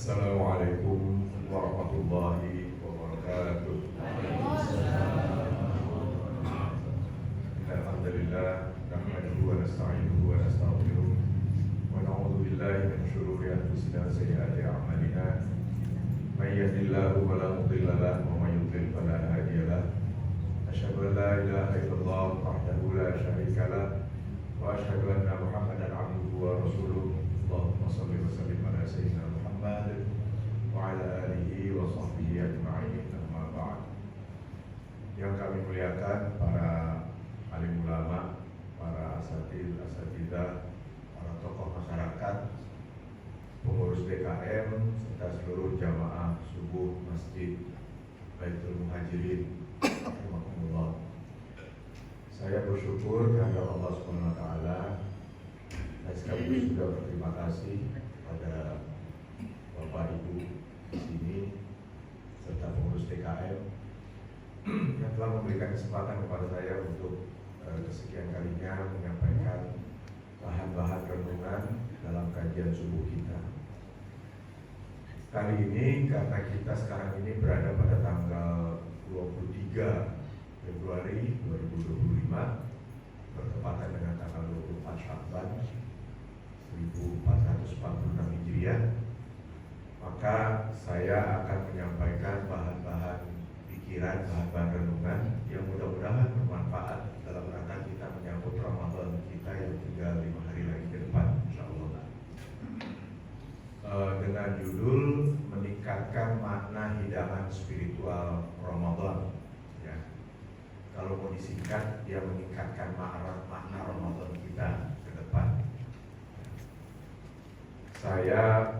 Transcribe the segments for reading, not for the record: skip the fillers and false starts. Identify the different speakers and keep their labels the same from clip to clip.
Speaker 1: Assalamualaikum warahmatullahi wabarakatuh. Alhamdulillah, nahmaduhu wa nasta'inuhu wa nastaghfiruh wa na'udzu billahi min shururi anfusina wa sayyiati a'malina. May yahdihillahu fala mudilla lahu wa may yudlil fala hadiya lahu. Asyhadu an la ilaha illallah wahdahu la syarika lahu wa asyhadu anna Muhammadan 'abduhu wa rasuluh. Allahumma shalli wa sallim ala sayyidina Muhammad wa ala alihi wa sahbihi ajma'in, amma ba'd. Yang kami muliakan para alim ulama, para asatidzah, para tokoh masyarakat, pengurus DKM, serta seluruh jamaah subuh Masjid Baitul Muhajirin, rahimakumullah. Saya bersyukur kepada Allah Subhanahu wa taala. Saya sekaligus juga berterima kasih kepada Bapak Ibu di sini serta pengurus DKM yang telah memberikan kesempatan kepada saya untuk kesekian kalinya menyampaikan bahan-bahan renungan dalam kajian subuh kita. Kali ini karena kita sekarang ini berada pada tanggal 23 Februari 2025 bertepatan dengan tanggal 24 Sya'ban 1446 Hijriah, maka saya akan menyampaikan bahan-bahan pikiran, bahan-bahan renungan yang mudah-mudahan bermanfaat dalam rangka kita menyambut Ramadan kita yang tinggal 5 hari lagi ke depan, insyaallah. Dengan judul meningkatkan makna hidangan spiritual Ramadan. Ya. Kalau mau disingkat, dia meningkatkan makna Ramadan kita ke depan. Saya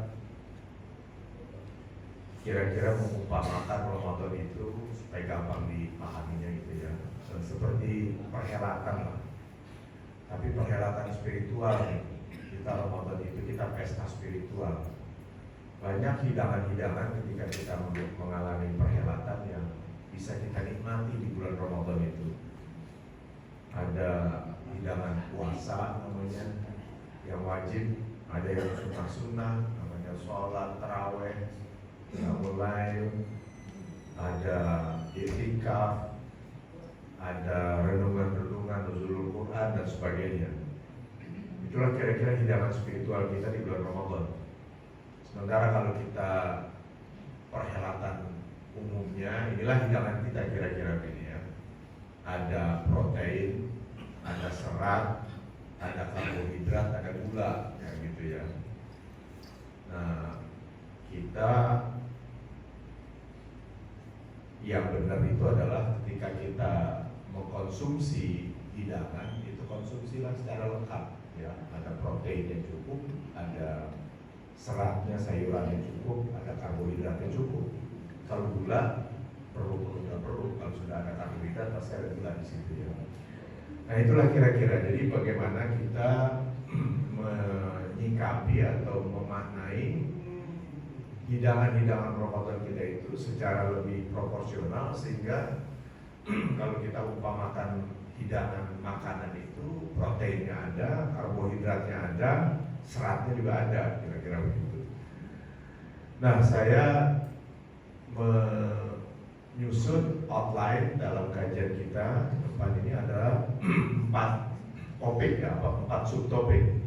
Speaker 1: kira-kira mengumpamakan Ramadan itu supaya gampang dipahaminya gitu ya, seperti perhelatan lah. Tapi perhelatan spiritual. Kita Ramadan itu kita pesta spiritual. Banyak hidangan-hidangan ketika kita mengalami perhelatan yang bisa kita nikmati di bulan Ramadan itu. Ada hidangan puasa namanya yang wajib, ada yang sunnah-sunnah namanya sholat taraweh, mulai ada i'tikaf, ada renungan-renungan nuzulul Quran dan sebagainya. Itulah kira-kira hidangan spiritual kita di bulan Ramadan. Sementara kalau kita perhelatan umumnya, inilah hidangan kita kira-kira ini ya. Ada protein, ada serat, ada karbohidrat, ada gula, ya gitu ya. Nah, kita yang benar itu adalah ketika kita mengkonsumsi hidangan, itu konsumsilah secara lengkap ya. Ada proteinnya cukup, ada seratnya, sayurannya cukup, ada karbohidratnya cukup. Kalau gula perlu, nggak perlu. Kalau sudah ada karbohidrat pasti ada gula di situ ya. Nah itulah kira-kira. Jadi bagaimana kita menyikapi atau memaknai hidangan-hidangan Ramadan kita itu secara lebih proporsional, sehingga kalau kita umpamakan hidangan makanan itu proteinnya ada, karbohidratnya ada, seratnya juga ada, kira-kira begitu. Nah, saya menyusun outline dalam kajian kita ke depan ini adalah 4 topik ya, 4 subtopik.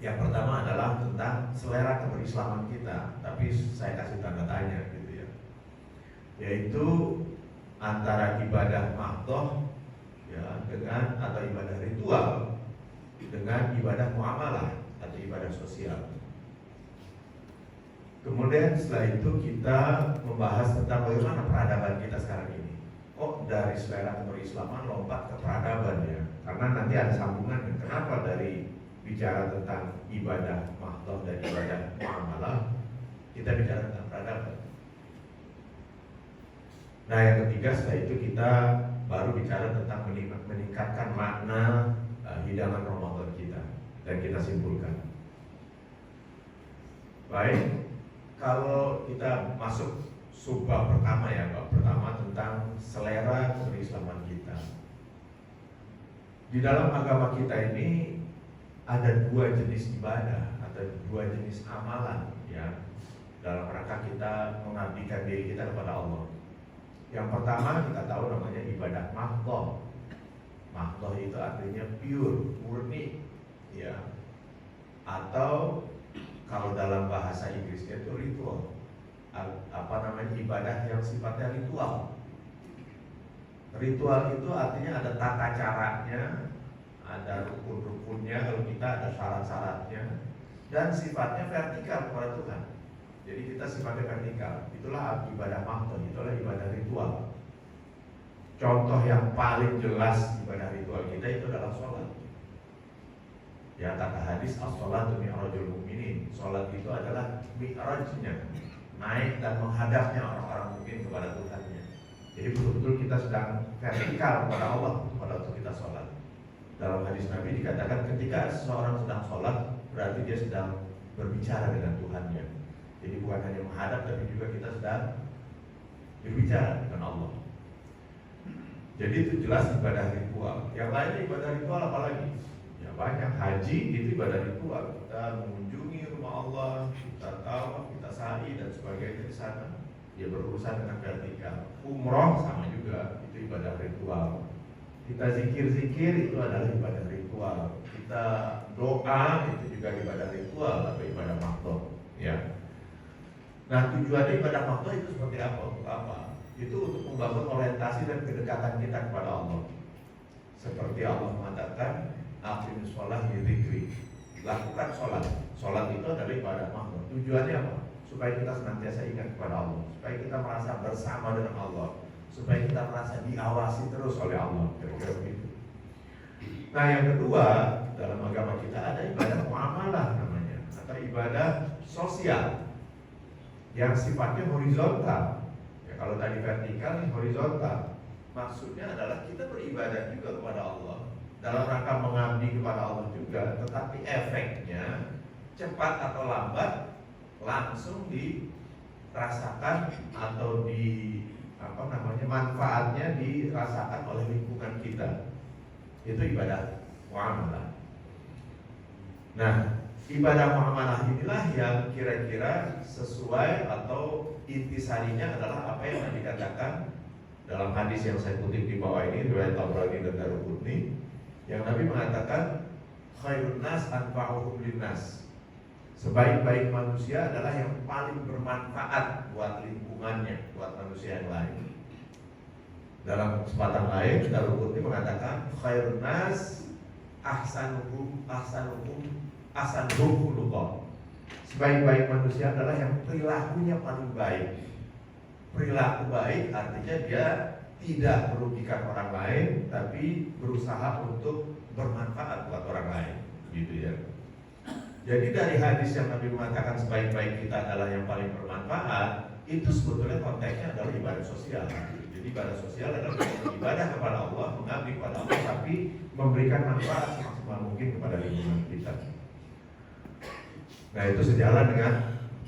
Speaker 1: Yang pertama adalah tentang selera keberislaman kita, tapi saya kasih tanda tanya gitu ya, yaitu antara ibadah mahdoh ya dengan atau ibadah ritual dengan ibadah muamalah atau ibadah sosial. Kemudian setelah itu kita membahas tentang bagaimana peradaban kita sekarang ini. Kok dari selera keberislaman lompat ke peradaban ya? Karena nanti ada sambungan. Kenapa dari bicara tentang ibadah mahdoh dan ibadah muamalah kita bicara tentang peradaban? Nah yang ketiga setelah itu kita baru bicara tentang meningkatkan makna hidangan Ramadan kita, dan kita simpulkan. Baik, kalau kita masuk subbab pertama ya, bab pertama tentang selera keberislaman kita. Di dalam agama kita ini ada 2 jenis ibadah, ada 2 jenis amalan ya. dalam rangka kita mengabdikan diri kita kepada Allah. Yang pertama kita tahu namanya ibadah mahdhah. Mahdhah itu artinya pure, murni, ya. Atau kalau dalam bahasa Inggrisnya itu ritual. Ibadah yang sifatnya ritual. Ritual itu artinya ada tata caranya, ada rukun-rukunnya, kalau kita ada syarat-syaratnya, dan sifatnya vertikal kepada Tuhan. Jadi kita sifatnya vertikal. Itulah ibadah mahdhah, itulah ibadah ritual. Contoh yang paling jelas ibadah ritual kita itu adalah sholat. Ya, kata hadis as-sholatu mi'rajul mu'minin. Sholat itu adalah mi'rajnya, naik dan menghadapnya orang-orang mukmin kepada Tuhannya. Jadi betul-betul kita sedang vertikal kepada Allah pada waktu kita sholat. Dalam hadis Nabi dikatakan ketika seseorang sedang sholat, berarti dia sedang berbicara dengan Tuhannya. Jadi bukan hanya menghadap, tapi juga kita sedang berbicara dengan Allah. Jadi itu jelas ibadah ritual. Yang lainnya ibadah ritual apalagi? Ya banyak. Haji itu ibadah ritual. Kita mengunjungi rumah Allah, kita tawaf, kita sa'i dan sebagainya di sana. Dia berurusan dengan vertikal. Umroh sama juga, itu ibadah ritual. Kita zikir-zikir itu adalah ibadah ritual. Kita doa itu juga ibadah ritual atau ibadah mahdhah. Ya. Nah, tujuannya ibadah mahdhah itu seperti apa? Untuk apa? Itu untuk membangun orientasi dan kedekatan kita kepada Allah. Seperti Allah mengatakan, aqimus shalah li dzikri. Lakukan sholat. Sholat itu adalah ibadah mahdhah. Tujuannya apa? Supaya kita senantiasa ingat kepada Allah, supaya kita merasa bersama dengan Allah, supaya kita merasa diawasi terus oleh Allah. Kira-kira begitu. Nah, yang kedua, dalam agama kita ada ibadah muamalah namanya, atau ibadah sosial yang sifatnya horizontal. Ya, kalau tadi vertikal, ini horizontal. Maksudnya adalah kita beribadah juga kepada Allah dalam rangka mengabdi kepada Allah juga, tetapi efeknya cepat atau lambat langsung dirasakan atau manfaatnya dirasakan oleh lingkungan kita. Itu ibadah muamalah. Nah, ibadah muamalah inilah yang kira-kira sesuai atau intisarinya adalah apa yang dikatakan dalam hadis yang saya kutip di bawah ini, riwayat Tabrani dan Daruqutni, yang Nabi mengatakan khairun nas anfa'uhum linnas. Sebaik-baik manusia adalah yang paling bermanfaat buat lingkungannya, buat manusia yang lain. Dalam kesempatan lain, Daruqutni mengatakan khairun nas ahsanuhum khuluqan. Sebaik-baik manusia adalah yang perilakunya paling baik. Perilaku baik artinya dia tidak merugikan orang lain, tapi berusaha untuk bermanfaat buat orang lain, gitu ya. Jadi dari hadis yang Nabi mengatakan sebaik-baik kita adalah yang paling bermanfaat, itu sebetulnya konteksnya adalah ibadah sosial. Jadi ibadah sosial adalah ibadah kepada Allah, mengabdi kepada Allah, tapi memberikan manfaat semaksimal mungkin kepada lingkungan kita. Nah, itu sejalan dengan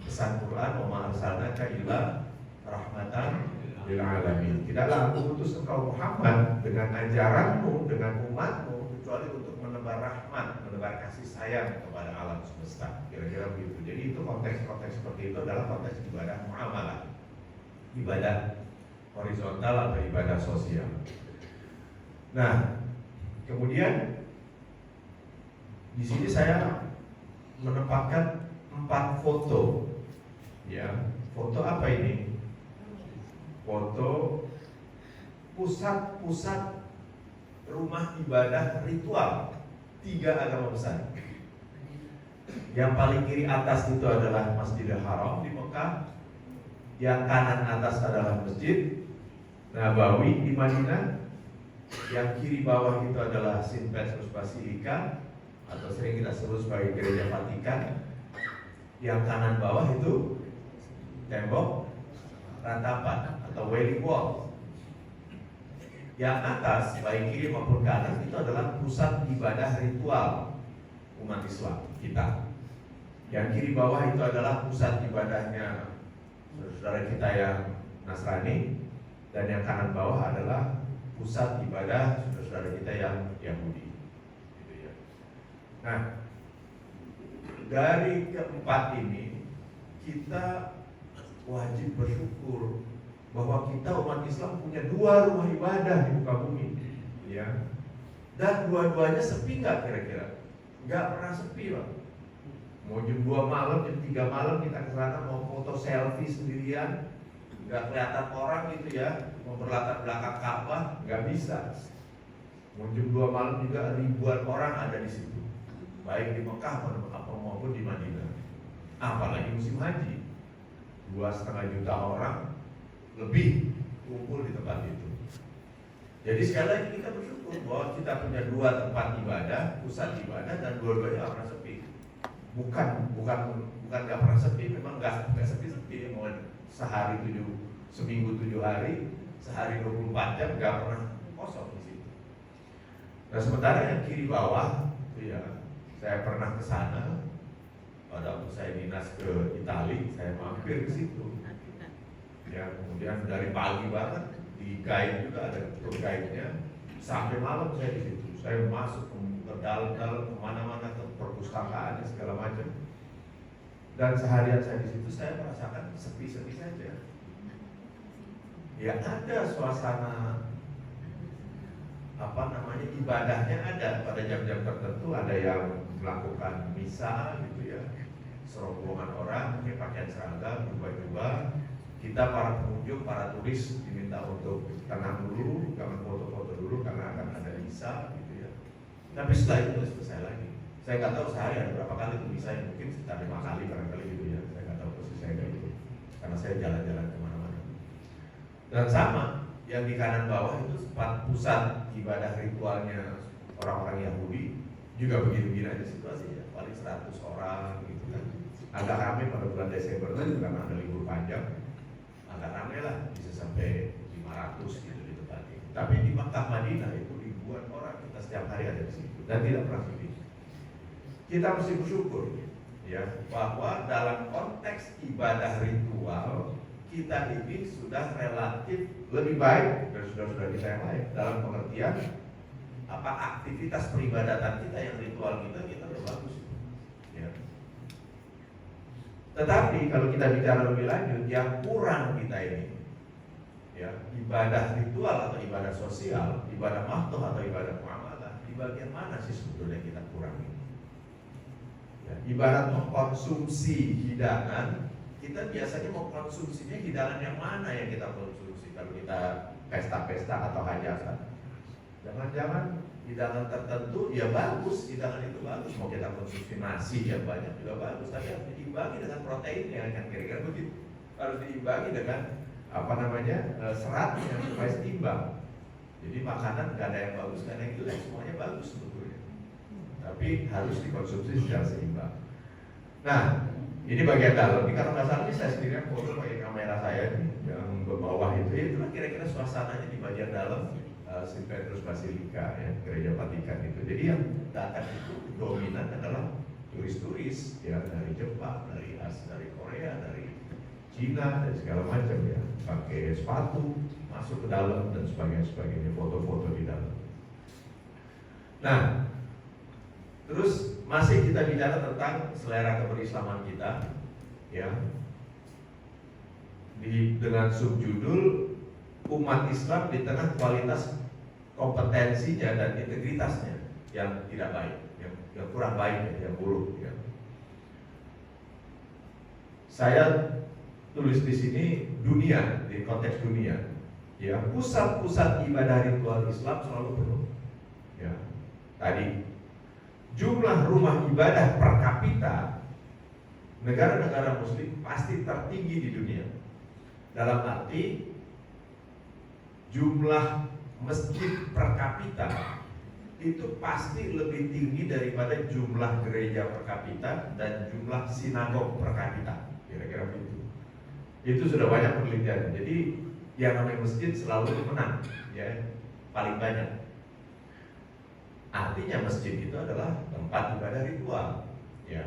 Speaker 1: pesan Quran, wa ma arsalnaka illa rahmatan lil alamin. Tidaklah aku utus engkau Muhammad dengan ajaranmu, dengan umatmu, kecuali untuk menebar rahmat, menebar kasih sayang kepada alam semesta. Kira-kira begitu. Jadi itu konteks-konteks seperti itu adalah konteks ibadah muamalah, ibadah horizontal atau ibadah sosial. Nah, kemudian di sini saya menempatkan 4 foto. Ya, foto apa ini? Foto pusat-pusat rumah ibadah ritual 3 agama besar. Yang paling kiri atas itu adalah Masjidil Haram di Mekah. Yang kanan atas adalah Masjid Nabawi di Madinah. Yang kiri bawah itu adalah St. Petrus Basilica, atau sering kita sebut sebagai Gereja Vatikan. Yang kanan bawah itu tembok ratapan atau Wailing Wall. Yang atas, baik kiri maupun kanan, itu adalah pusat ibadah ritual umat Islam kita. Yang kiri bawah itu adalah pusat ibadahnya saudara kita yang Nasrani, dan yang kanan bawah adalah pusat ibadah saudara kita yang Yahudi. Gitu ya. Nah, dari keempat ini kita wajib bersyukur bahwa kita umat Islam punya 2 rumah ibadah di muka bumi, ya. Dan dua-duanya sepi nggak kira-kira? Nggak pernah sepi, Pak. Mau jam 2 malam, jam 3 malam kita ke sana mau foto selfie sendirian, nggak kelihatan orang gitu ya, mau berlatar belakang Ka'bah nggak bisa. Mau jam 2 malam juga ribuan orang ada di situ, baik di Mekah maupun di Madinah. Apalagi musim haji, 2,5 juta orang lebih kumpul di tempat itu. Jadi sekali lagi kita bersyukur bahwa kita punya 2 tempat ibadah, pusat ibadah, dan dua-duanya nggak pernah sepi. Bukan nggak pernah sepi, memang nggak sepi-sepi. Mau sehari 7, seminggu 7 hari, sehari 24 jam nggak pernah kosong di situ. Nah sementara yang kiri bawah, itu ya, saya pernah ke sana pada waktu saya dinas ke Italia, saya mampir ke situ. Ya, kemudian dari pagi banget di guide juga ada tour guide-nya, sampai malam saya di situ. Saya masuk ke dalam kemana-mana, ke perpustakaan segala macam. Dan seharian saya di situ saya merasakan sepi-sepi saja. Ya ada suasana ibadahnya ada pada jam-jam tertentu, ada yang melakukan misa gitu ya, serombongan orang pakai pakaian seragam, jubah-jubah. Kita para pengunjung, para turis diminta untuk tenang dulu, jangan foto-foto dulu karena akan ada misa gitu ya. Tapi setelah itu selesai lagi. Saya nggak tahu sehari ada berapa kali itu misa, mungkin sekitar 5 kali barangkali gitu ya. Saya nggak tahu persis saya kayak gitu, karena saya jalan-jalan kemana-mana. Dan sama, yang di kanan bawah itu pusat ibadah ritualnya orang-orang Yahudi juga begini-begini aja situasinya, paling 100 orang gitu kan. Agak ramai pada bulan Desember itu karena ada libur panjang. Agak ramai lah, bisa sampai 500 gitu di tempat ini. Tapi di Makkah Madinah itu ribuan orang, kita setiap hari ada di situ dan tidak pernah sepi. Kita mesti bersyukur ya bahwa dalam konteks ibadah ritual kita ini sudah relatif lebih baik dari saudara-saudara kita yang lain dalam pengertian aktivitas peribadatan kita yang ritual kita udah bagus ya. Tetapi kalau kita bicara lebih lanjut, yang kurang kita ini, ya, ibadah ritual atau ibadah sosial, ibadah mahdoh atau ibadah muamalah, di bagian mana sih sebetulnya kita kurang ini? Ya, ibarat mengkonsumsi hidangan, kita biasanya mau konsumsinya hidangan yang mana yang kita konsumsi? Kalau kita pesta-pesta atau hajatan, jangan-jangan hidangan tertentu ya bagus, hidangan itu bagus, mau kita konsumsi nasi yang banyak juga bagus, tapi harus diimbangi dengan proteinnya, yang kira-kira begitu. Harus diimbangi dengan seratnya supaya seimbang. Jadi makanan nggak ada yang bagus, nggak ada yang jelek, semuanya bagus sebetulnya. Tapi harus dikonsumsi secara seimbang. Nah, ini bagian dalam. Ini kalau nggak salah ini saya sendiri foto pakai kamera saya nih, yang ke bawah itu. Itulah kira-kira suasananya di bagian dalam. St. Petrus Basilica ya, gereja Vatikan itu. Jadi yang datang itu dominan adalah turis-turis ya, dari Jepang, dari Asia, dari Korea, dari Cina, dan segala macam ya, pakai sepatu masuk ke dalam dan sebagainya, foto-foto di dalam. Nah, terus masih kita bicara tentang selera keberislaman kita ya, dengan subjudul umat Islam di tengah kualitas kompetensinya dan integritasnya yang tidak baik, yang kurang baik, yang buruk. Ya. Saya tulis di sini dunia, di konteks dunia, ya, pusat-pusat ibadah ritual Islam selalu penuh. Ya. Tadi jumlah rumah ibadah per kapita negara-negara Muslim pasti tertinggi di dunia. Dalam arti jumlah masjid per kapita itu pasti lebih tinggi daripada jumlah gereja per kapita dan jumlah sinagog per kapita, kira-kira begitu. Itu sudah banyak penelitian. Jadi yang namanya masjid selalu menang, ya, paling banyak. Artinya masjid itu adalah tempat ibadah ritual, ya.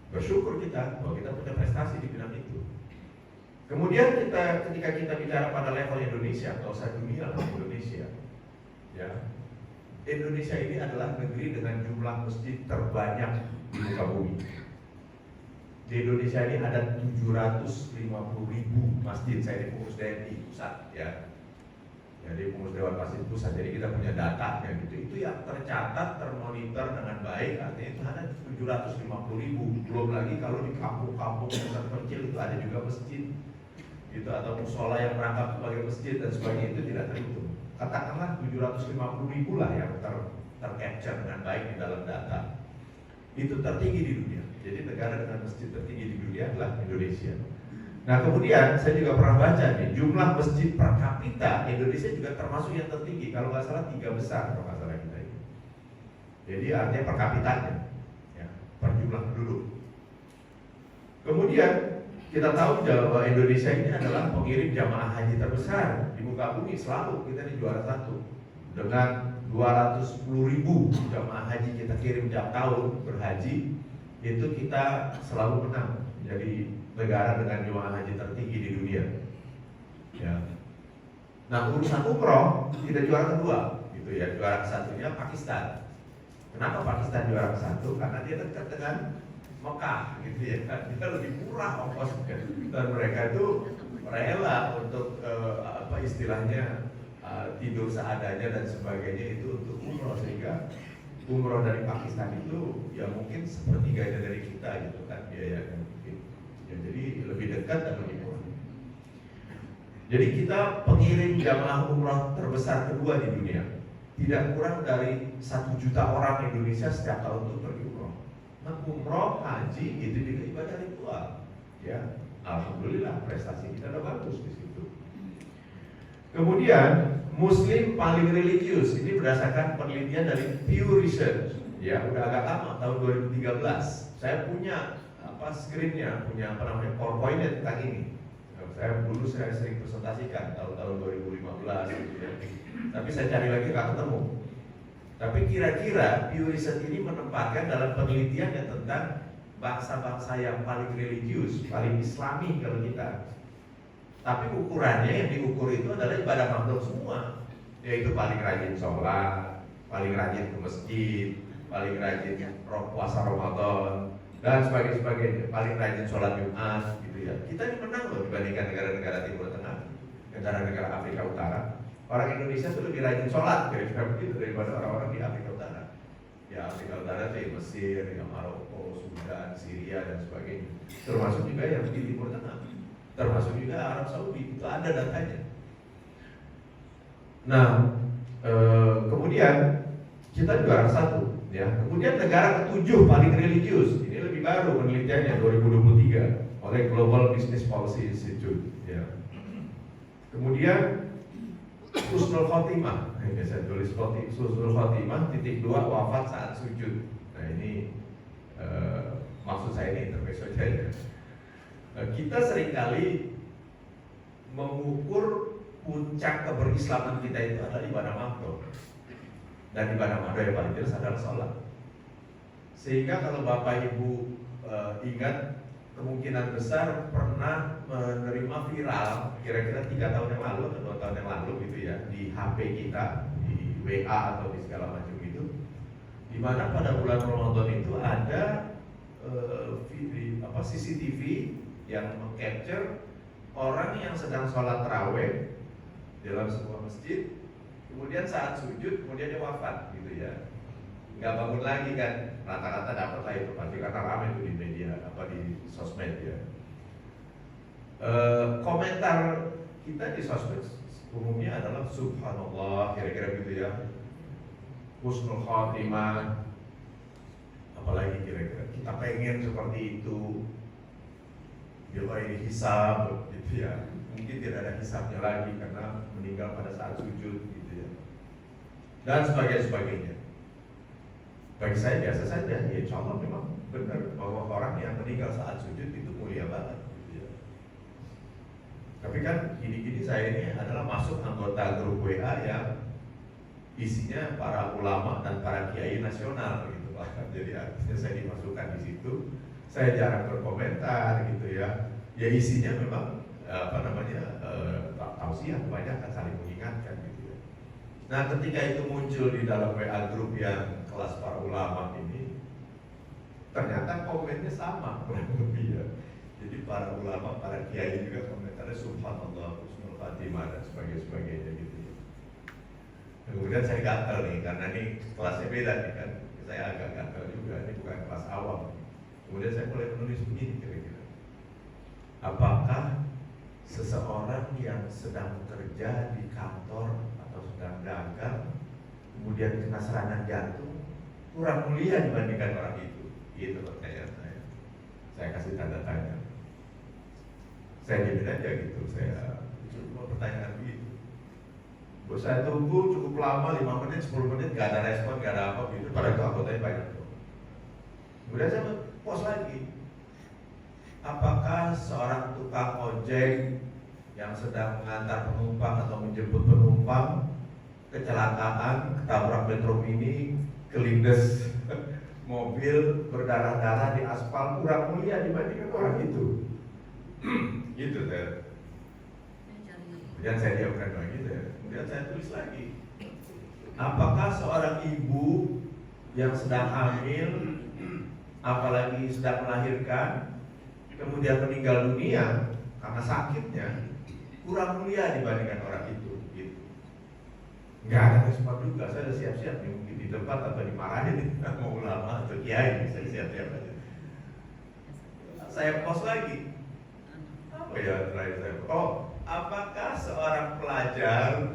Speaker 1: Bersyukur kita bahwa kita punya prestasi di bidang itu. Kemudian ketika kita bicara pada level Indonesia, kalau saya dunia Indonesia, ya, Indonesia ini adalah negeri dengan jumlah masjid terbanyak di muka bumi. Di Indonesia ini ada 750.000 masjid. Saya di pengurus DMI pusat ya. Jadi pengurus Dewan Masjid Pusat. Jadi kita punya datanya gitu. Itu yang tercatat, termonitor dengan baik. Artinya itu ada 750.000. Belum lagi kalau di kampung-kampung yang terpencil itu ada juga masjid gitu, atau musola yang merangkap sebagai masjid dan sebagainya, itu tidak terhitung. Katakanlah 750.000 lah yang tercapture dengan baik di dalam data. Itu tertinggi di dunia. Jadi negara dengan masjid tertinggi di dunia adalah Indonesia. Nah kemudian saya juga pernah baca nih, jumlah masjid per kapita Indonesia juga termasuk yang tertinggi. Kalau nggak salah 3 besar kalau nggak salah kita ini. Jadi artinya per kapitanya, ya, per jumlah penduduk. Kemudian kita tahu bahwa Indonesia ini adalah pengirim jamaah haji terbesar di muka bumi. Selalu kita ini juara satu dengan 210.000 jamaah haji kita kirim tiap tahun berhaji. Itu kita selalu menang jadi negara dengan jemaah haji tertinggi di dunia. Ya. Nah urusan umroh kita juara kedua, gitu ya. Juara satunya Pakistan. Kenapa Pakistan juara satu? Karena dia dekat dengan Mekah, gitu ya. Kita lebih murah ongkosnya. Dan mereka itu rela untuk apa istilahnya tidur seadanya dan sebagainya itu untuk umroh, sehingga umroh dari Pakistan itu ya mungkin sepertiganya dari kita gitu kan biayanya mungkin. Ya, jadi lebih dekat dan lebih murah. Jadi kita pengirim jamaah umroh terbesar kedua di dunia. Tidak kurang dari 1 juta orang Indonesia setiap tahun untuk pergi umroh. Nah umroh, haji itu juga ibadah ritual. Ya, alhamdulillah prestasi kita udah bagus di situ. Kemudian Muslim paling religius, ini berdasarkan penelitian dari Pew Research, ya udah agak lama, tahun 2013. Saya punya screennya, punya PowerPoint tentang ini. Saya sering presentasikan tahun 2015 gitu ya. Tapi saya cari lagi nggak ketemu. Tapi kira-kira Pew Research ini menempatkan dalam penelitiannya tentang bangsa-bangsa yang paling religius, paling Islami kalau kita. Tapi ukurannya yang diukur itu adalah ibadah makhluk semua, yaitu paling rajin sholat, paling rajin ke masjid, paling rajin puasa Ramadan dan sebagainya, paling rajin sholat Jumat, gitu ya. Kita ini menang loh dibandingkan negara-negara Timur Tengah, negara-negara Afrika Utara. Orang Indonesia tuh lebih rajin sholat kira-kira begitu daripada orang-orang di Afrika Utara. Ya Afrika Utara itu Mesir, ya Maroko, Sudan, Syria dan sebagainya. Termasuk juga yang di Timur Tengah. Termasuk juga Arab Saudi, itu ada datanya. Nah, kemudian kita juara satu, ya. Kemudian negara ketujuh paling religius, ini lebih baru penelitiannya 2023 oleh Global Business Policy Institute, ya. Kemudian Husnul Khotimah, ini saya tulis Husnul Khotimah ×2 wafat saat sujud. Nah ini maksud saya ini intermezzo saja ya. Kita seringkali mengukur puncak keberislaman kita itu adalah ibadah makro. Dan ibadah makro yang paling jelas adalah sholat. Sehingga kalau Bapak Ibu ingat, kemungkinan besar pernah menerima viral kira-kira 3 tahun yang lalu atau 2 tahun yang lalu gitu ya, di HP kita, di WA atau di segala macam itu, di mana pada bulan Ramadan itu ada CCTV yang meng-capture orang yang sedang sholat taraweh dalam sebuah masjid, kemudian saat sujud, kemudian dia wafat gitu ya, nggak bangun lagi kan, rata-rata dapat lah itu pasti karena ramai itu di media di sosmed ya. Komentar kita di sosmed umumnya adalah subhanallah kira-kira gitu ya, husnul khotimah, apalagi kira-kira kita pengen seperti itu. Bila ini hisab gitu ya, mungkin tidak ada hisabnya lagi karena meninggal pada saat sujud gitu ya, dan sebagainya. Bagi saya biasa saja, ya insya Allah memang benar bahwa orang yang meninggal saat sujud itu mulia banget gitu ya. Tapi kan gini-gini saya ini adalah masuk anggota grup WA yang isinya para ulama dan para kiai nasional gitu Pak. Jadi artinya saya dimasukkan di situ. Saya jarang berkomentar gitu ya. Ya isinya memang tausiah, kebanyakan saling mengingatkan gitu ya. Nah ketika itu muncul di dalam WA grup yang kelas para ulama ini, ternyata komennya sama kurang lebih ya. para ulama, para kiai juga komentarnya subhanallah, husnul khatimah dan sebagainya gitu. Kemudian saya gatal nih, karena ini kelasnya beda nih kan, saya agak gatal juga, ini bukan kelas awam. Kemudian saya mulai menulis begini kira-kira, apakah seseorang yang sedang bekerja di kantor atau sedang dagang kemudian kena serangan jantung kurang mulia dibandingkan orang itu? Itu pertanyaan saya. Saya kasih tanda tanya. Saya diamin aja gitu, saya cuma pertanyaan begitu. Bos saya tunggu cukup lama, 5 menit, 10 menit, gak ada respon, gak ada apa gitu. Padahal itu anggotanya banyak tuh. Kemudian saya post lagi, apakah seorang tukang ojek yang sedang mengantar penumpang atau menjemput penumpang kecelakaan, ketabrak metro mini, kelindes mobil, berdarah-darah di aspal, kurang mulia dibandingkan orang itu? Gitu saya. Kemudian saya diamkan lagi gitu ya. Kemudian saya tulis lagi, apakah seorang ibu yang sedang hamil, apalagi sedang melahirkan, kemudian meninggal dunia karena sakitnya, kurang mulia dibandingkan orang itu? Gitu. Nggak ada respon juga. Saya udah siap-siap nih, mungkin di tempat atau dimarahin mau ulama atau kiai, saya siap-siap aja. Saya post lagi, apa ya terakhir saya? Oh, apakah seorang pelajar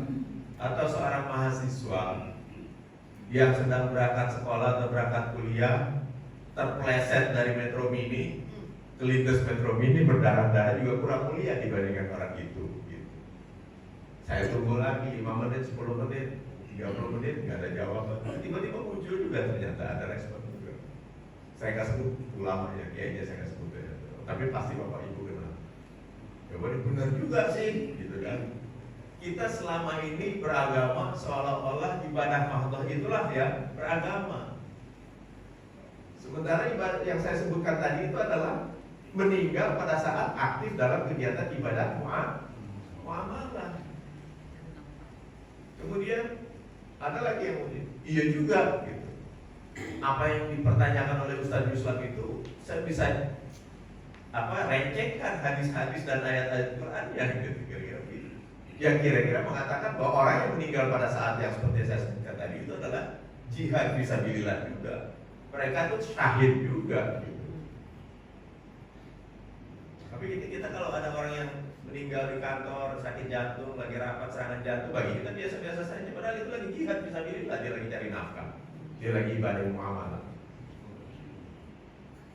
Speaker 1: atau seorang mahasiswa yang sedang berangkat sekolah atau berangkat kuliah terpleset dari metro mini, kelindes metro mini, berdarah-darah, juga kurang mulia dibandingkan orang itu? Gitu. Saya tunggu lagi 5 menit, 10 menit, 30 menit, nggak ada jawaban. Tiba-tiba muncul juga, ternyata ada respon juga. Saya nggak sebut ulamanya, kayaknya saya nggak sebut ya. Tapi pasti bapak ibu kenal. Ya benar juga sih, gitu kan. Kita selama ini beragama seolah-olah ibadah mahdoh itulah ya beragama. Sementara ibadah yang saya sebutkan tadi itu adalah meninggal pada saat aktif dalam kegiatan ibadah muamalah. Kemudian ada lagi yang unik, iya juga gitu. Apa yang dipertanyakan oleh Ustaz Yusuf itu saya bisa recehkan hadis-hadis dan ayat-ayat Quran yang kira-kira gitu. Yang kira-kira mengatakan bahwa orang yang meninggal pada saat yang seperti saya sebutkan tadi itu adalah jihad fisabilillah juga. Mereka tuh syahid juga gitu. Tapi kita kalau ada orang yang meninggal di kantor, sakit jantung, lagi rapat serangan jantung, bagi kita biasa-biasa saja. Padahal itu lagi jihad fisabilillah, dia lagi cari nafkah, dia lagi ibadah muamalah.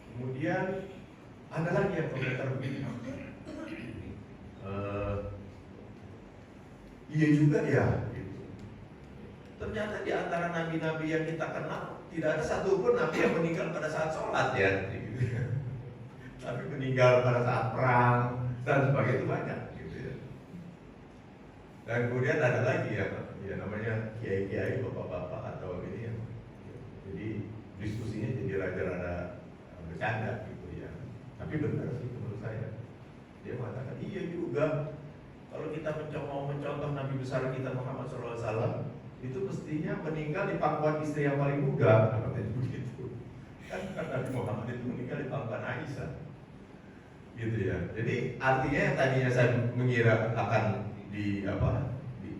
Speaker 1: Kemudian ada lagi yang komentar begini, iya juga ya gitu. Ternyata di antara nabi-nabi yang kita kenal tidak ada satupun nabi yang meninggal pada saat sholat ya gitu. Tapi meninggal pada saat perang dan sebagainya itu banyak gitu ya. Dan kemudian ada lagi ya namanya kiai-kiai, bapak-bapak atau ini ya. Jadi diskusinya jadi rada-rada bercanda gitu ya. Tapi benar sih menurut saya. Dia mengatakan iya juga. Kalau kita mau mencontoh Nabi besar kita Muhammad SAW, itu mestinya meninggal di pangkuan istri yang paling muda, katanya begitu. Kan Nabi Muhammad itu meninggal di pangkuan Aisyah, gitu ya. Jadi artinya yang tadinya saya mengira akan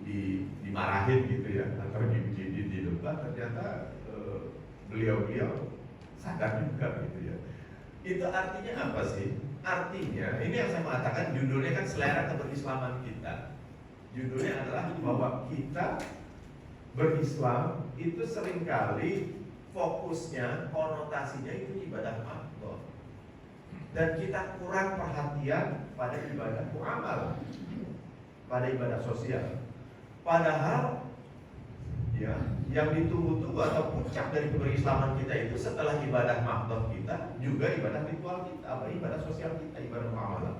Speaker 1: dimarahin gitu ya, atau di debat, ternyata beliau sadar juga gitu ya. Itu artinya apa sih? Artinya, ini yang saya mengatakan judulnya kan selera keberislaman kita. Judulnya adalah bahwa kita berislam itu seringkali fokusnya, konotasinya itu ibadah mahdoh. Dan kita kurang perhatian pada ibadah muamalah, pada ibadah sosial. Padahal ya, yang ditunggu-tunggu atau puncak dari keberislaman kita itu setelah ibadah mahdoh kita juga ibadah ritual kita, ibadah sosial kita, ibadah muamalah.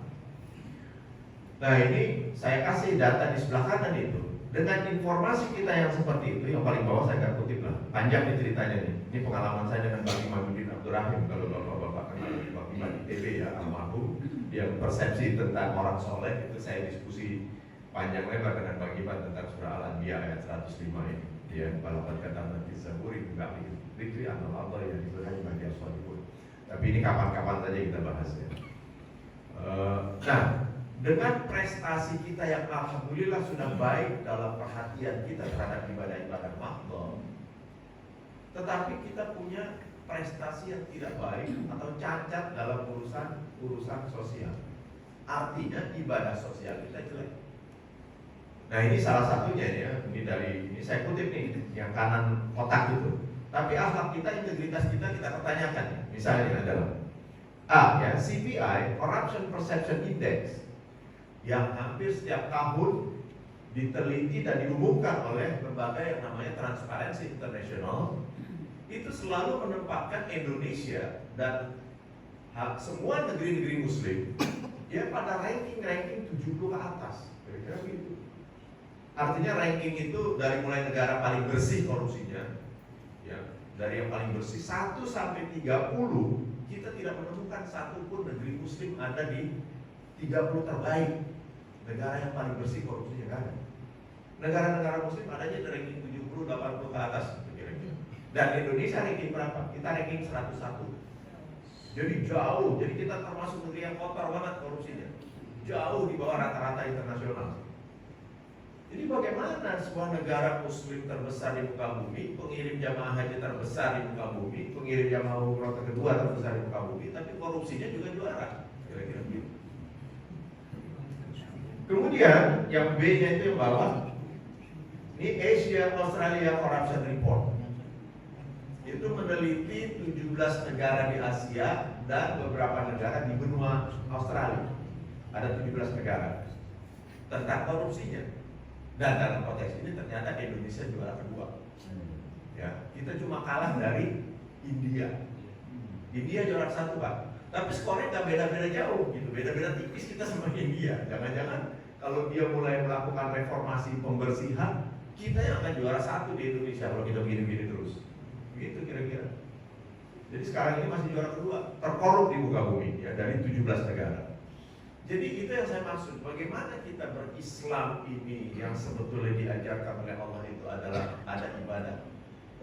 Speaker 1: Nah ini saya kasih data di sebelah kanan itu. Dengan informasi kita yang seperti itu, yang paling bawah saya akan kutip lah. Panjang nih ceritanya nih. Ini pengalaman saya dengan Bang Imamuddin Abdurrahim. Kalau bapak-bapak kenal Bang Imam ITB ya, almarhum. Yang persepsi tentang orang soleh itu saya diskusi panjang lebar dengan Bang Iman tentang surah Al-Anbiya ayat 105 ini. Dia balapan kata Nabi Zaburi bukan Ridwi amal Allah yang diberikan bagi as-salihun. Tapi ini kapan-kapan saja kita bahas ya. Nah, dengan prestasi kita yang alhamdulillah sudah baik dalam perhatian kita terhadap ibadah-ibadah makhluk, tetapi kita punya prestasi yang tidak baik atau cacat dalam urusan sosial. Artinya ibadah sosial kita jelek. Nah, ini salah satunya ya. Ini saya kutip nih yang kanan kotak itu. Tapi akhlak kita, integritas kita pertanyakan. Misalnya adalah ya, CPI, Corruption Perception Index, yang hampir setiap tahun diteliti dan diumumkan oleh lembaga yang namanya Transparency International, itu selalu menempatkan Indonesia dan semua negeri-negeri Muslim ya pada ranking 70 ke atas, kira-kira gitu. Artinya ranking itu dari mulai negara paling bersih korupsinya, ya, dari yang paling bersih 1 sampai 30, kita tidak menemukan satupun negeri Muslim ada di 30 terbaik negara yang paling bersih korupsinya, kan? Negara-negara Muslim adanya di ranking 70, 80 ke atas, kira-kira. Dan Indonesia ranking berapa? Kita ranking 101. Jadi jauh, jadi kita termasuk negeri yang kotor banget korupsinya, jauh di bawah rata-rata internasional. Jadi bagaimana sebuah negara Muslim terbesar di muka bumi, pengirim jamaah haji terbesar di muka bumi, pengirim jamaah umroh kedua terbesar di muka bumi, tapi korupsinya juga juara, kira-kira begitu. Kemudian yang B-nya itu yang bawah, ini Asia Australia Corruption Report. Itu meneliti 17 negara di Asia dan beberapa negara di benua Australia. Ada 17 negara tentang korupsinya. Dan dalam konteks ini ternyata Indonesia juara kedua. Ya, kita cuma kalah dari India. India juara 1, Pak. Tapi skornya nggak beda-beda jauh, gitu. Beda-beda tipis kita sama India. Jangan-jangan kalau dia mulai melakukan reformasi pembersihan, kita yang akan juara 1 di Indonesia kalau kita begini-begini terus. Begitu kira-kira. Jadi sekarang ini masih juara kedua, terkorup di muka bumi ya, dari 17 negara. Jadi itu yang saya maksud, bagaimana kita berislam ini yang sebetulnya diajarkan oleh Allah itu adalah ada ibadah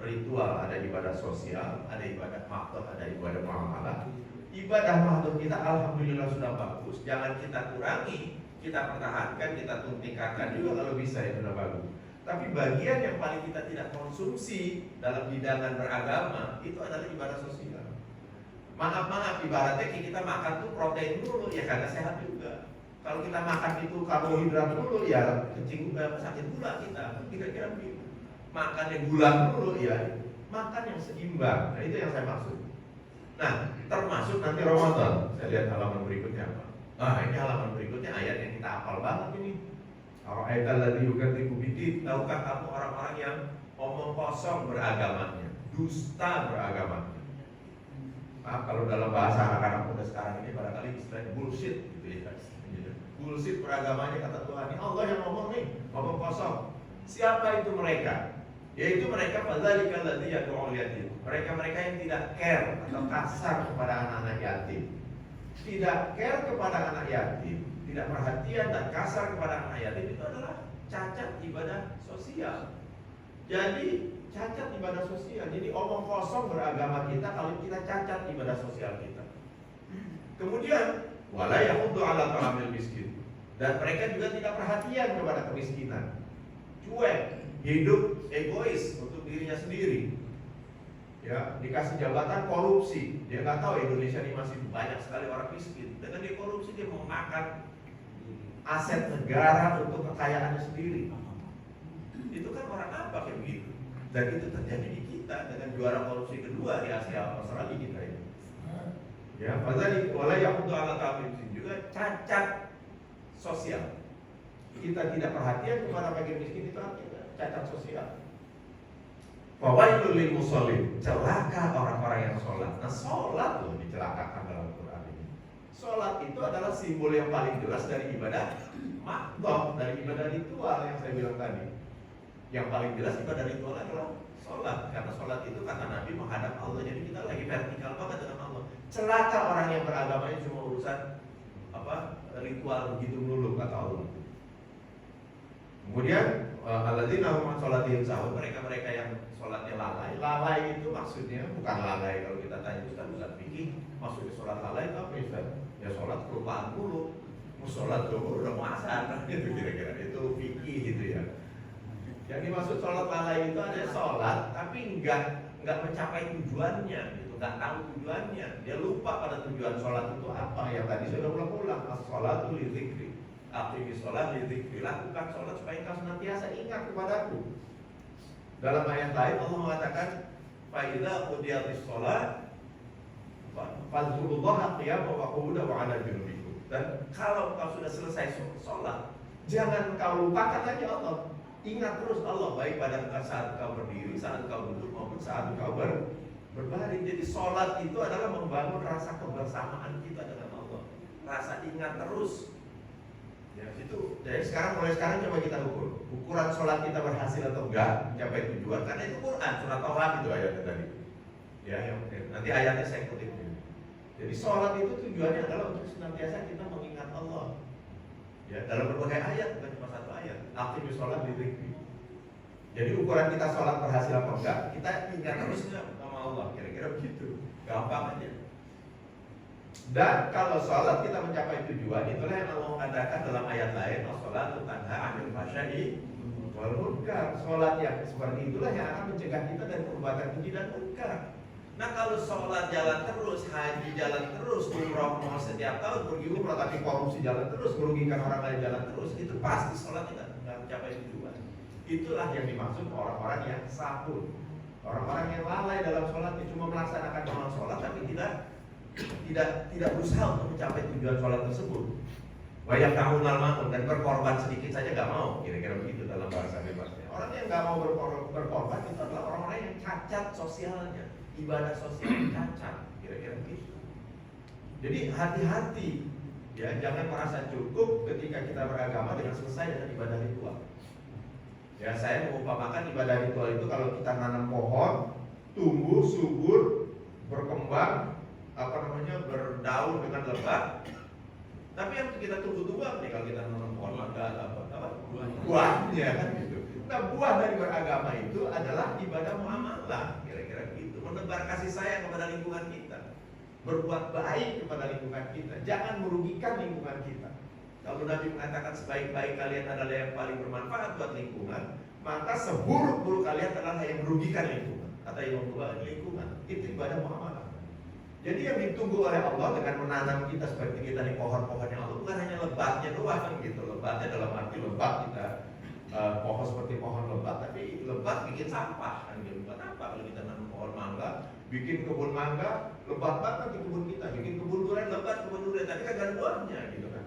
Speaker 1: ritual, ada ibadah sosial, ada ibadah makhluk, ada ibadah muamalah. Ibadah makhluk kita alhamdulillah sudah bagus, jangan kita kurangi, kita pertahankan, kita tingkatkan juga kalau bisa, ya sudah bagus. Tapi bagian yang paling kita tidak konsumsi dalam hidangan beragama itu adalah ibadah sosial. Maaf, ibaratnya kita makan tuh protein dulu, ya karena sehat juga. Kalau kita makan itu karbohidrat dulu, ya kencing sakit gula kita, kira-kira begitu. Makan yang gula dulu, ya makan yang seimbang. Nah itu yang saya maksud. Nah, termasuk nanti Ramadan. Saya lihat halaman berikutnya apa. Ini halaman berikutnya ayat yang kita hafal banget ini. Tahukah kamu orang-orang yang omong kosong beragamanya, dusta beragamanya? Kalau dalam bahasa anak-anak muda sekarang ini barangkali istilahnya bullshit gitu ya. Bullshit beragamanya kata Tuhan. Ini Allah yang ngomong nih, ngomong kosong. Siapa itu mereka? Yaitu mereka fadzalikal ladzi yad'ul yatim. Mereka-mereka yang tidak care atau kasar kepada anak-anak yatim. Tidak care kepada anak yatim, tidak perhatian dan kasar kepada anak yatim, itu adalah cacat ibadah sosial. Jadi cacat ibadah sosial. Jadi omong kosong beragama kita kalau kita cacat ibadah sosial kita. Kemudian wala yahuddu ala ta'amil miskin. Dan mereka juga tidak perhatian kepada kemiskinan. Cuek, hidup egois untuk dirinya sendiri. Ya, dikasih jabatan korupsi. Dia nggak tahu Indonesia ini masih banyak sekali orang miskin. Dengan dia korupsi dia mau makan aset negara untuk kekayaannya sendiri. Itu kan orang apa kayak begitu? Dan itu terjadi di kita dengan juara korupsi kedua di Asia Australia kita ini. Ya, padahal oleh yang untuk alat kami juga cacat sosial. Kita tidak perhatian kepada bagian miskin itu artinya cacat sosial. Fawailul lil musallin, celaka orang-orang yang sholat. Nah, sholat loh dicelakakan dalam Quran ini. Sholat itu adalah simbol yang paling jelas dari ibadah makhluk, dari ibadah ritual yang saya bilang tadi. Yang paling jelas ibadah ritual adalah sholat, karena sholat itu kata Nabi menghadap Allah. Jadi kita lagi vertikal banget dengan Allah. Celaka orang yang beragamanya cuma urusan ritual begitu dulu kata Allah. Kemudian alladzina hum an sholatihim sahun, mereka-mereka yang sholatnya lalai. Lalai itu maksudnya bukan lalai kalau kita tanya Ustaz fikih, maksudnya sholat lalai itu apa Ustaz? Ya sholat
Speaker 2: sholat kelupaan mulu, mau sholat zuhur udah mau asar, itu kira-kira itu fikih gitu ya. Yang dimaksud sholat lalai itu ada sholat tapi nggak mencapai tujuannya, gitu, nggak tahu tujuannya, dia lupa pada tujuan sholat itu apa. Yang tadi sudah ulang-ulang, as-sholatu li dzikri, aqimi sholat li dzikri, lakukan sholat supaya engkau senantiasa ingat kepadaku. Dalam ayat lain Allah mengatakan, fa idza qudiyatis sholat fadhkurullaha qiyaman wa qu'udan wa 'ala junubikum. Dan kalau engkau sudah selesai sholat, jangan kau lupakan lagi Allah. Ingat terus Allah, baik pada saat kau berdiri, saat kau duduk, maupun saat kau berbaring. Jadi sholat itu adalah membangun rasa kebersamaan kita dengan Allah, rasa ingat terus. Ya itu. Jadi mulai sekarang coba kita ukur ukuran sholat kita berhasil atau enggak mencapai tujuan, karena itu Quran surat Toha itu ayatnya tadi. Ya, nanti ayatnya saya kutip. Jadi sholat itu tujuannya adalah untuk senantiasa kita mengingat Allah. Ya, dalam berbagai ayat, bukan cuma satu ayat. Aqimi sholat li dzikri. Jadi ukuran kita sholat berhasil apa enggak, kita ingat terus enggak sama Allah, kira-kira begitu. Gampang aja. Dan kalau sholat kita mencapai tujuan, itulah yang Allah mengatakan dalam ayat lain, as-sholatu tanha 'anil fahsya'i wal munkar. Sholat yang seperti itulah yang akan mencegah kita dari perbuatan keji dan munkar. Nah kalau sholat jalan terus, haji jalan terus, umroh mau setiap tahun pergi umroh tapi korupsi jalan terus, merugikan orang lain jalan terus, itu pasti sholatnya nggak mencapai tujuan. Itulah yang dimaksud orang-orang yang sahur, orang-orang yang lalai dalam sholatnya, cuma melaksanakan amal sholat tapi tidak berusaha untuk mencapai tujuan sholat tersebut. Wayak tahunal maun, dan berkorban sedikit saja nggak mau, kira-kira begitu dalam bahasa bebasnya. Orang yang nggak mau berkorban itu adalah orang-orang yang cacat sosialnya, ibadah sosial cacat, kira-kira begitu. Jadi hati-hati, ya jangan merasa cukup ketika kita beragama dengan selesai dengan ibadah ritual. Ya saya mengumpamakan ibadah ritual itu kalau kita nanam pohon, tumbuh, subur, berkembang, berdaun dengan lebat. Tapi yang kita tunggu-tunggu apa nih kalau kita nanam pohon mangga buahnya kan gitu. Nah buah dari beragama itu adalah ibadah muamalah, kira-kira gitu. Menebar kasih sayang kepada lingkungan kita, berbuat baik kepada lingkungan kita, jangan merugikan lingkungan kita. Kalau Nabi mengatakan sebaik-baik kalian adalah yang paling bermanfaat buat lingkungan, maka seburuk-buruk kalian adalah yang merugikan lingkungan atau yang membuat lingkungan. Itu ibadah muamalah. Jadi yang ditunggu oleh Allah dengan menanam kita seperti kita di pohon-pohon yang Allah, bukan hanya lebatnya doang gitu. Lebatnya dalam arti lebat kita pohon seperti pohon lebat, tapi lebat bikin sampah kan gitu. Buat apa kalau kita nanam pohon mangga, bikin kebun mangga, lebat banget di kebun kita, bikin kebun durian lebat, kebun durian tapi kan gak ada buahnya gitu kan.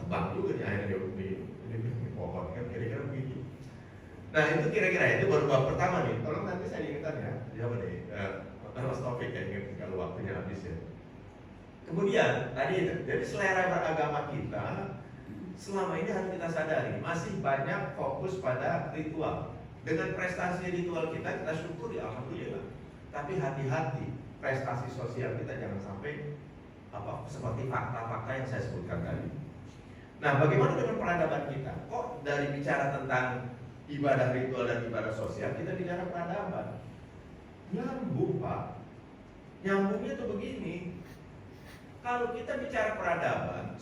Speaker 2: Tebang juga nih akhirnya di pohon kan, kira-kira begitu. Nah itu kira-kira itu baru bab pertama nih. Tolong nanti saya diingatkan ya. Siapa nih? Mas Taufik ya, ingat kalau waktunya habis ya. Kemudian tadi itu, jadi selera beragama kita selama ini harus kita sadari masih banyak fokus pada ritual. Dengan prestasi ritual kita syukuri, alhamdulillah. Tapi hati-hati, prestasi sosial kita jangan sampai seperti fakta-fakta yang saya sebutkan tadi. Nah, bagaimana dengan peradaban kita? Kok dari bicara tentang ibadah ritual dan ibadah sosial kita bicara peradaban? Nyambung Pak. Nyambungnya tuh begini. Kalau kita bicara peradaban,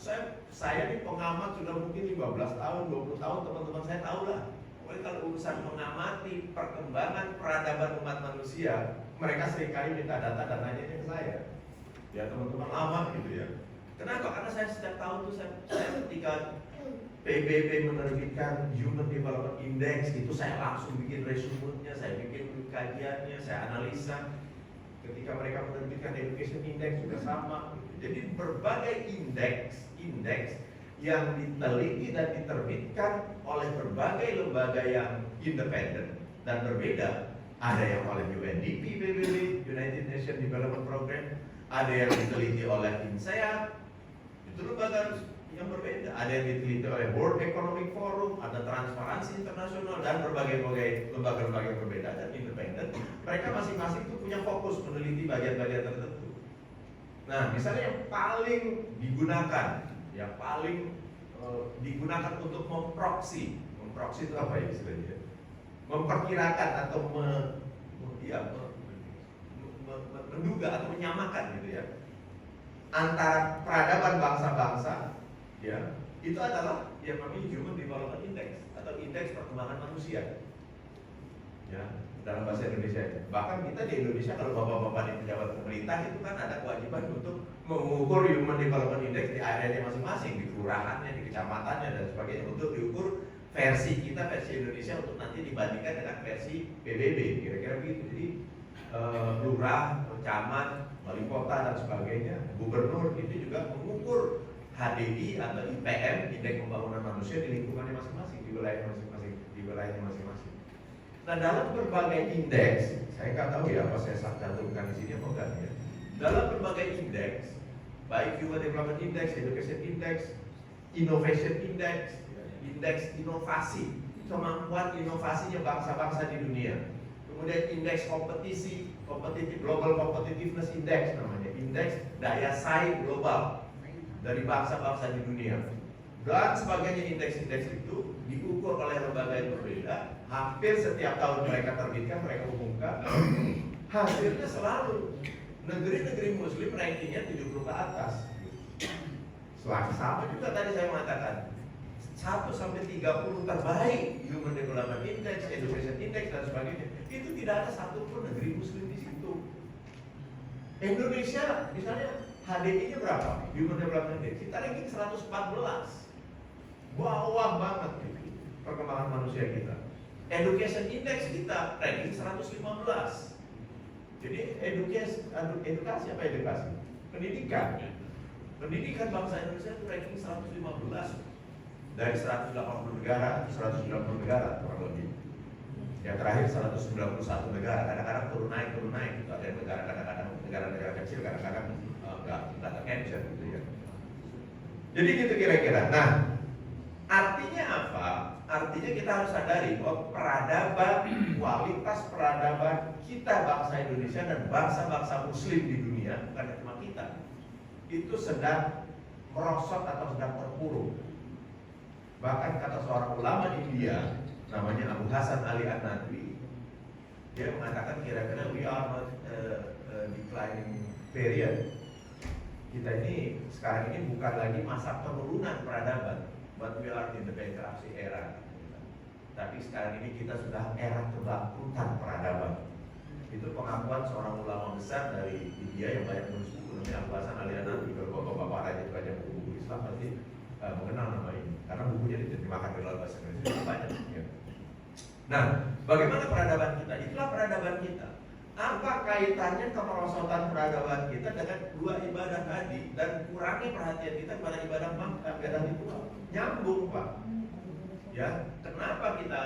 Speaker 2: saya ini pengamat sudah mungkin 15 tahun, 20 tahun, teman-teman saya tahu lah. Pokoknya kalau urusan mengamati perkembangan peradaban umat manusia, mereka seringkali minta data dan nanya ke saya. Ya teman-teman lama gitu ya. Kenapa? Karena saya setiap tahun tuh saya ketika PBB menerbitkan Human Development Index itu saya langsung bikin resumenya, saya bikin kajiannya, saya analisa. Ketika mereka menerbitkan Education Index juga sama. Jadi berbagai indeks yang diteliti dan diterbitkan oleh berbagai lembaga yang independen dan berbeda. Ada yang oleh UNDP, PBB, United Nations Development Program, ada yang diteliti oleh INSEAD, itu lembaga yang berbeda. Ada yang diteliti oleh World Economic Forum, ada Transparansi Internasional dan berbagai lembaga-lembaga yang berbeda dan independen. Mereka masing-masing itu punya fokus meneliti bagian-bagian tertentu. Nah, misalnya yang paling digunakan untuk memproksi itu apa ya istilahnya? Memperkirakan atau menduga atau menyamakan gitu ya. antara peradaban bangsa-bangsa, ya, itu adalah yang namanya Human Development Index atau indeks perkembangan manusia. Ya, dalam bahasa Indonesia. Bahkan kita di Indonesia kalau bapak-bapak di pejabat pemerintah itu kan ada kewajiban untuk mengukur Human Development Index di areanya masing-masing, di kelurahannya, di kecamatannya dan sebagainya, untuk diukur versi kita, versi Indonesia untuk nanti dibandingkan dengan versi PBB, kira-kira begitu. Jadi lurah, camat, wali kota dan sebagainya, gubernur itu juga mengukur HDI atau IPM, Indeks Pembangunan Manusia di lingkungannya masing-masing, di wilayahnya masing-masing. Nah, dalam berbagai indeks, saya nggak tahu ya apa saya cantumkan di sini apa enggak ya. Dalam berbagai indeks, baik Human Development Index, Education Index, Innovation Index, indeks inovasi, kemampuan inovasinya bangsa-bangsa di dunia. Kemudian indeks kompetisi, Global Competitiveness Index namanya, indeks daya saing global dari bangsa-bangsa di dunia. Dan sebagainya, indeks-indeks itu diukur oleh lembaga yang berbeda. Hampir setiap tahun mereka terbitkan, mereka umumkan. Hasilnya selalu negeri-negeri Muslim rankingnya 70 ke atas. Sama juga tadi saya mengatakan 1 sampai 30 terbaik Human Development Index, Education Index dan sebagainya. Itu tidak ada satupun negeri Muslim di situ. Indonesia misalnya HDI-nya berapa? Human Development Index kita ranking 114. Bawah banget gitu, perkembangan manusia kita. Education Index kita ranking 115. Jadi edukasi apa edukasi? Pendidikan. Pendidikan bangsa Indonesia itu ranking 115 dari 180 negara, 190 negara kurang lebih. Yang terakhir 191 negara. Kadang-kadang turun naik. Itu ada negara kadang-kadang negara-negara kecil, kadang-kadang nggak tercapture gitu ya. Jadi gitu kira-kira. Nah, artinya apa? Artinya kita harus sadari bahwa peradaban, kualitas peradaban kita bangsa Indonesia dan bangsa-bangsa Muslim di dunia, bukan cuma kita, itu sedang merosot atau sedang terpuruk. Bahkan kata seorang ulama India, namanya Abu Hasan Ali An-Nadwi, dia mengatakan kira-kira we are not declining period. Kita ini sekarang ini bukan lagi masa penurunan peradaban, but we are in the bankruptcy era. Tapi sekarang ini kita sudah era kebangkrutan peradaban. Itu pengakuan seorang ulama besar dari India yang banyak menulis buku, namanya Abu Hasan Ali An-Nadwi. Kalau bapak-bapak rajin baca buku-buku Islam pasti mengenal nama ini, karena bukunya diterjemahkan ke dalam bahasa Indonesia banyak. Ya. Nah, bagaimana peradaban kita? Itulah peradaban kita. Apa kaitannya kemerosotan peradaban kita dengan dua ibadah tadi dan kurangi perhatian kita pada ibadah ritual? Nyambung, Pak. Ya, kenapa kita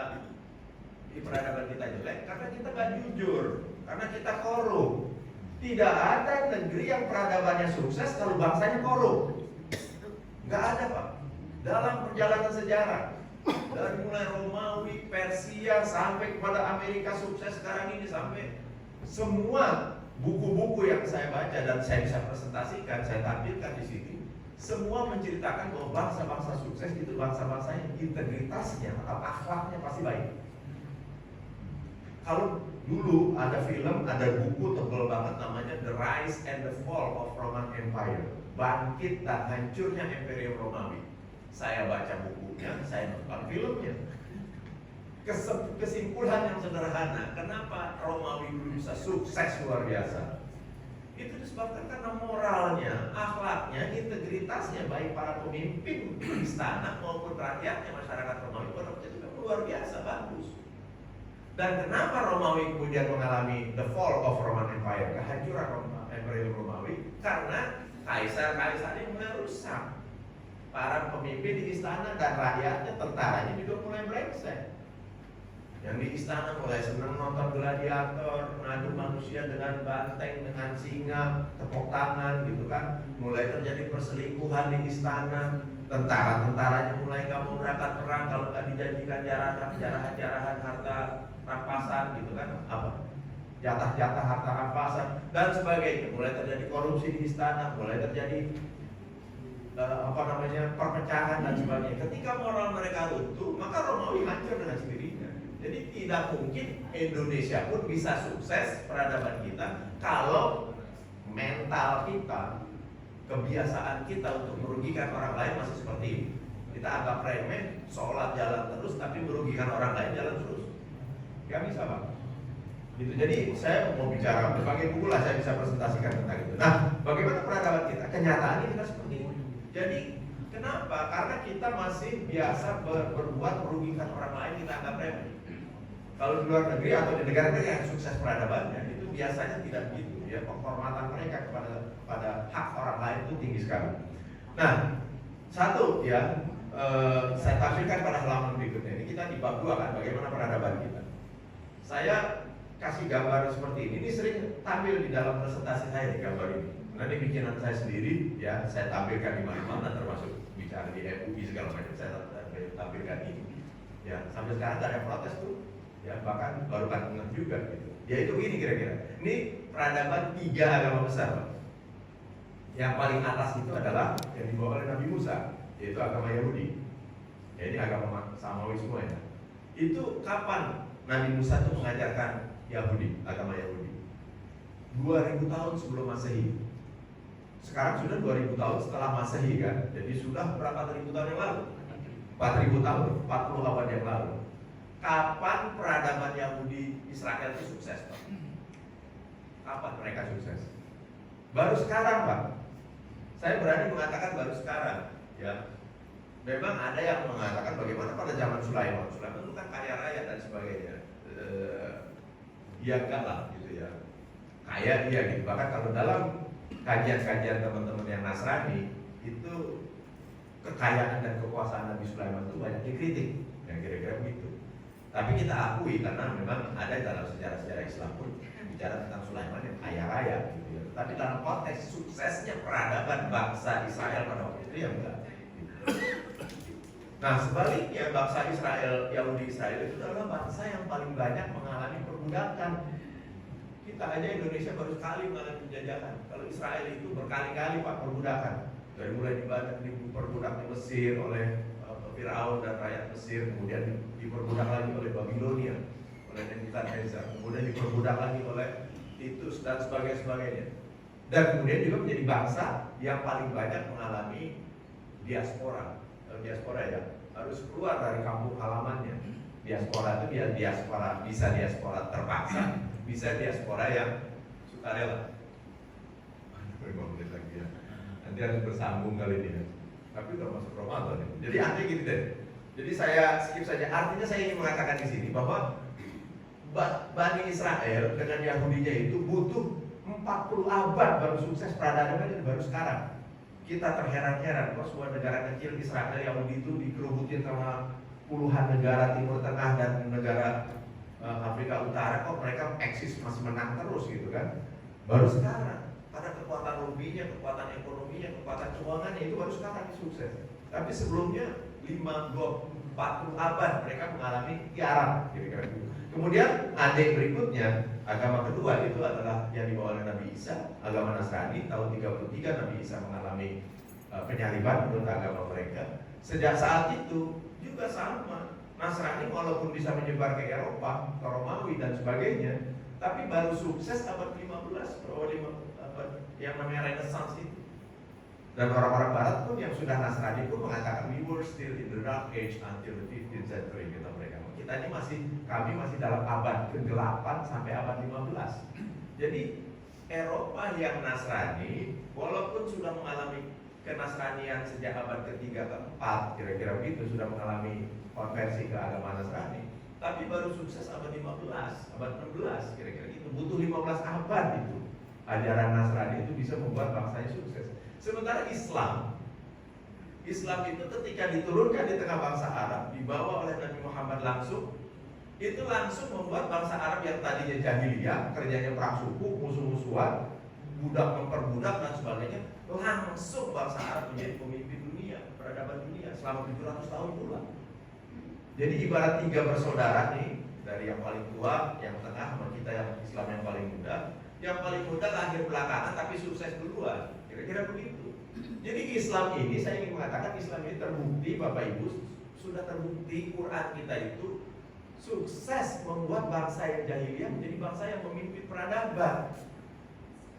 Speaker 2: di peradaban kita jelek? Karena kita gak jujur, karena kita korup. Tidak ada negeri yang peradabannya sukses kalau bangsanya korup. Gak ada, Pak. Dalam perjalanan sejarah, dari mulai Romawi, Persia sampai kepada Amerika sukses sekarang ini, sampai semua buku-buku yang saya baca dan saya bisa presentasikan, saya tampilkan di sini, semua menceritakan bahwa bangsa-bangsa sukses itu bangsa-bangsa yang integritasnya atau akhlaknya pasti baik. Kalau dulu ada film, ada buku tebal banget namanya The Rise and the Fall of Roman Empire, bangkit dan hancurnya Imperium Romawi. Saya baca bukunya, saya nonton filmnya. Kesimpulan yang sederhana, kenapa Romawi dulu bisa sukses luar biasa? Itu disebabkan karena moralnya, akhlaknya, integritasnya, baik para pemimpin istana maupun rakyatnya, masyarakat Romawi pada waktu itu luar biasa bagus. Dan kenapa Romawi kemudian mengalami the fall of Roman Empire, kehancuran Imperium Romawi? Karena kaisar-kaisar yang mulai rusak. Para pemimpin di istana dan rakyatnya, tentaranya juga mulai brengsek. Yang di istana mulai senang nonton gladiator, mengadu manusia dengan banteng, dengan singa, tepuk tangan gitu kan. Mulai terjadi perselingkuhan di istana. Tentara-tentaranya mulai nggak mau berangkat perang kalau nggak dijanjikan jarahan harta rampasan gitu kan, apa jatah-jatah harta rampasan dan sebagainya. Mulai terjadi korupsi di istana, mulai terjadi perpecahan dan sebagainya. Ketika moral mereka runtuh, maka Romawi hancur dengan sendirinya. Jadi tidak mungkin Indonesia pun bisa sukses peradaban kita kalau mental kita, kebiasaan kita untuk merugikan orang lain masih seperti ini. Kita anggap remeh, sholat jalan terus, tapi merugikan orang lain jalan terus. Gak bisa, Pak. Gitu. Jadi saya mau bicara berbagai buku lah, saya bisa presentasikan tentang itu. Nah, bagaimana peradaban kita? Kenyataannya kita seperti ini. Jadi kenapa? Karena kita masih biasa berbuat merugikan orang lain, kita anggap remeh. Kalau di luar negeri atau di negara-negara yang sukses peradabannya, itu biasanya tidak begitu. Ya, penghormatan mereka kepada hak orang lain itu tinggi sekali. Nah, satu ya, saya tampilkan pada halaman berikutnya. Ini kita di bab 2 kan, bagaimana peradaban kita. Saya kasih gambar seperti ini sering tampil di dalam presentasi saya di gambar ini. Nanti bikinan saya sendiri, ya saya tampilkan di mana-mana, termasuk bicara di MUI segala macam, saya tampilkan ini. Ya sampai sekarang tidak ada protes tuh, ya bahkan baru kan juga gitu. Ya itu gini kira-kira. Ini peradaban 3 agama besar, Pak. Yang paling atas itu adalah yang dibawa oleh Nabi Musa, yaitu agama Yahudi. Ya ini agama Samawi semua ya. Itu kapan Nabi Musa itu mengajarkan Yahudi, agama Yahudi? 2000 tahun sebelum Masehi. Sekarang sudah 2000 tahun setelah Masehi kan. Jadi sudah berapa ribu tahun yang lalu? 4000 tahun, 40 abad yang lalu. Kapan peradaban Yahudi Israel itu sukses, Pak? Kapan mereka sukses? Baru sekarang, Pak. Saya berani mengatakan baru sekarang, ya. Memang ada yang mengatakan bagaimana pada zaman Sulaiman. Sulaiman itu kan kaya raya dan sebagainya. Ya enggak lah gitu ya. Kaya dia gitu. Bahkan kalau dalam kajian-kajian teman-teman yang Nasrani itu kekayaan dan kekuasaan Nabi Sulaiman itu banyak dikritik, yang kira-kira begitu. Tapi kita akui karena memang ada dalam sejarah-sejarah Islam pun bicara tentang Sulaiman yang kaya raya gitu ya. Tapi dalam konteks suksesnya peradaban bangsa Israel pada waktu itu ya enggak. Nah sebaliknya bangsa Israel, Yahudi Israel itu adalah bangsa yang paling banyak mengalami perbudakan. Kita aja Indonesia baru sekali mengalami penjajahan. Kalau Israel itu berkali-kali Pak perbudakan. Dari mulai diperbudak di Mesir oleh Firaun dan rakyat Mesir, kemudian diperbudak lagi oleh Babilonia, oleh Nebukadnezar, kemudian diperbudak lagi oleh Titus dan sebagainya. Dan kemudian juga menjadi bangsa yang paling banyak mengalami diaspora. Diaspora ya harus keluar dari kampung halamannya. Diaspora itu bisa diaspora terpaksa, bisa diaspora yang sukarela. 5 menit lagi ya. Nanti harus bersambung kali ini ya. Tapi udah masuk Ramadan ya. Jadi artinya gitu deh. Jadi saya skip saja. Artinya saya ingin mengatakan di sini bahwa Bani Israel dengan Yahudinya itu butuh 40 abad baru sukses peradaban ini baru sekarang. Kita terheran-heran kok sebuah negara kecil Israel Yahudi itu dikerubutin sama puluhan negara Timur Tengah dan negara Afrika Utara, kok mereka eksis masih menang terus gitu kan. Baru sekarang karena kekuatan lobbynya, kekuatan ekonominya, kekuatan keuangannya itu baru sekarang sukses. Tapi sebelumnya 40 abad mereka mengalami tiarap kira-kira gitu. Kemudian adik berikutnya, agama kedua itu adalah yang dibawa oleh Nabi Isa, agama Nasrani. Tahun 33 Nabi Isa mengalami penyaliban menurut agama mereka. Sejak saat itu juga sama, Nasrani walaupun bisa menyebar ke Eropa, ke Romawi dan sebagainya, tapi baru sukses abad 15, yang namanya Renaissance itu. Dan orang-orang Barat pun yang sudah Nasrani pun mengatakan we were still in the dark age until the 15th century, kata mereka. Kita ini kami masih dalam abad ke-8 sampai abad 15. Jadi Eropa yang Nasrani walaupun sudah mengalami kenasranian sejak abad ke-3 ke-4 kira-kira begitu, sudah mengalami konversi ke agama Nasrani, tapi baru sukses abad 15, abad 16 kira-kira gitu. Butuh 15 abad itu ajaran Nasrani itu bisa membuat bangsanya sukses. Sementara Islam itu ketika diturunkan di tengah bangsa Arab, dibawa oleh Nabi Muhammad langsung, itu langsung membuat bangsa Arab yang tadinya jahiliyah, kerjanya perang suku, musuh-musuhan, budak memperbudak dan sebagainya, langsung bangsa Arab menjadi pemimpin dunia, peradaban dunia selama 700 tahun pula. Jadi ibarat 3 bersaudara nih, dari yang paling tua, yang tengah, sama kita yang Islam yang paling muda. Yang paling muda lahir belakangan tapi sukses duluan, kira-kira begitu. Jadi Islam ini, saya ingin mengatakan Islam ini terbukti, Bapak Ibu, sudah terbukti Quran kita itu sukses membuat bangsa yang jahiliyah menjadi bangsa yang memimpin peradaban.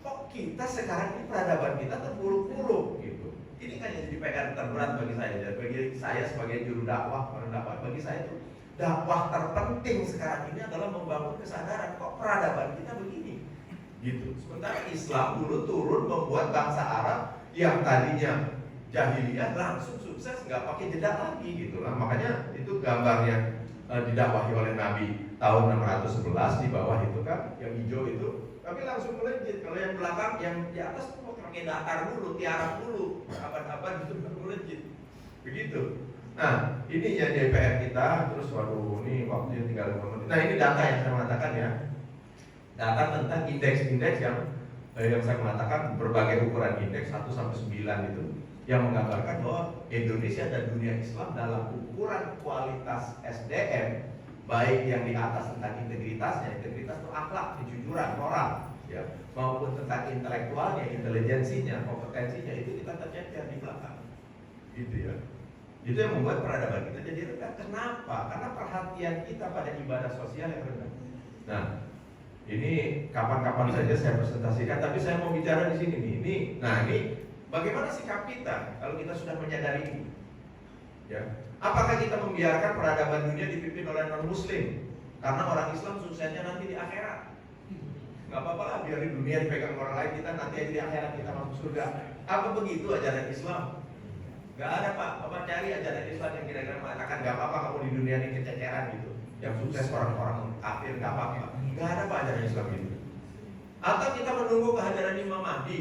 Speaker 2: kok kita sekarang ini peradaban kita terpuruk-puruk gitu. Ini kan yang jadi PR terberat bagi saya. Dan bagi saya sebagai juru dakwah, bagi saya itu dakwah terpenting sekarang ini adalah membangun kesadaran kok peradaban kita begini. Gitu. Sementara Islam dulu turun membuat bangsa Arab yang tadinya jahiliyah langsung sukses, nggak pakai jeda lagi gitu lah. Makanya itu gambarnya didakwahi oleh Nabi tahun 611 di bawah itu kan, yang hijau itu, tapi langsung melejit. Kalau yang belakang, yang di atas tuh pakai datar dulu, tiarap dulu, abad-abad itu baru melejit. Begitu. Nah, ini ya DPR kita. Terus waduh, ini waktunya tinggal 5 menit. Nah, ini data yang saya mengatakan ya. Data tentang indeks-indeks yang saya mengatakan berbagai ukuran indeks 1 sampai 9 itu, yang menggambarkan bahwa Indonesia dan dunia Islam dalam ukuran kualitas SDM, baik yang di atas tentang integritasnya, integritas itu akhlak, kejujuran, moral, ya, maupun tentang intelektualnya, intelijensinya, kompetensinya, itu kita tercecer di belakang, gitu ya. Itu yang membuat peradaban kita jadi rendah. Kenapa? Karena perhatian kita pada ibadah sosial yang rendah. Nah, ini kapan-kapan saja saya presentasikan, tapi saya mau bicara di sini nih. Ini bagaimana sikap kita kalau kita sudah menyadari ini? Ya, apakah kita membiarkan peradaban dunia dipimpin oleh non-Muslim? Karena orang Islam suksesnya nanti di akhirat. Gak apa-apa lah, biar di dunia dipegang orang lain, kita nanti aja di akhirat kita masuk surga. Apa begitu ajaran Islam? Gak ada Pak. Bapak cari ajaran Islam yang kira-kira mengatakan gak apa-apa kamu di dunia ini kececeran gitu. Yang sukses orang-orang kafir gak apa-apa. Gak ada Pak ajaran Islam itu. Atau kita menunggu kehadiran Imam Mahdi.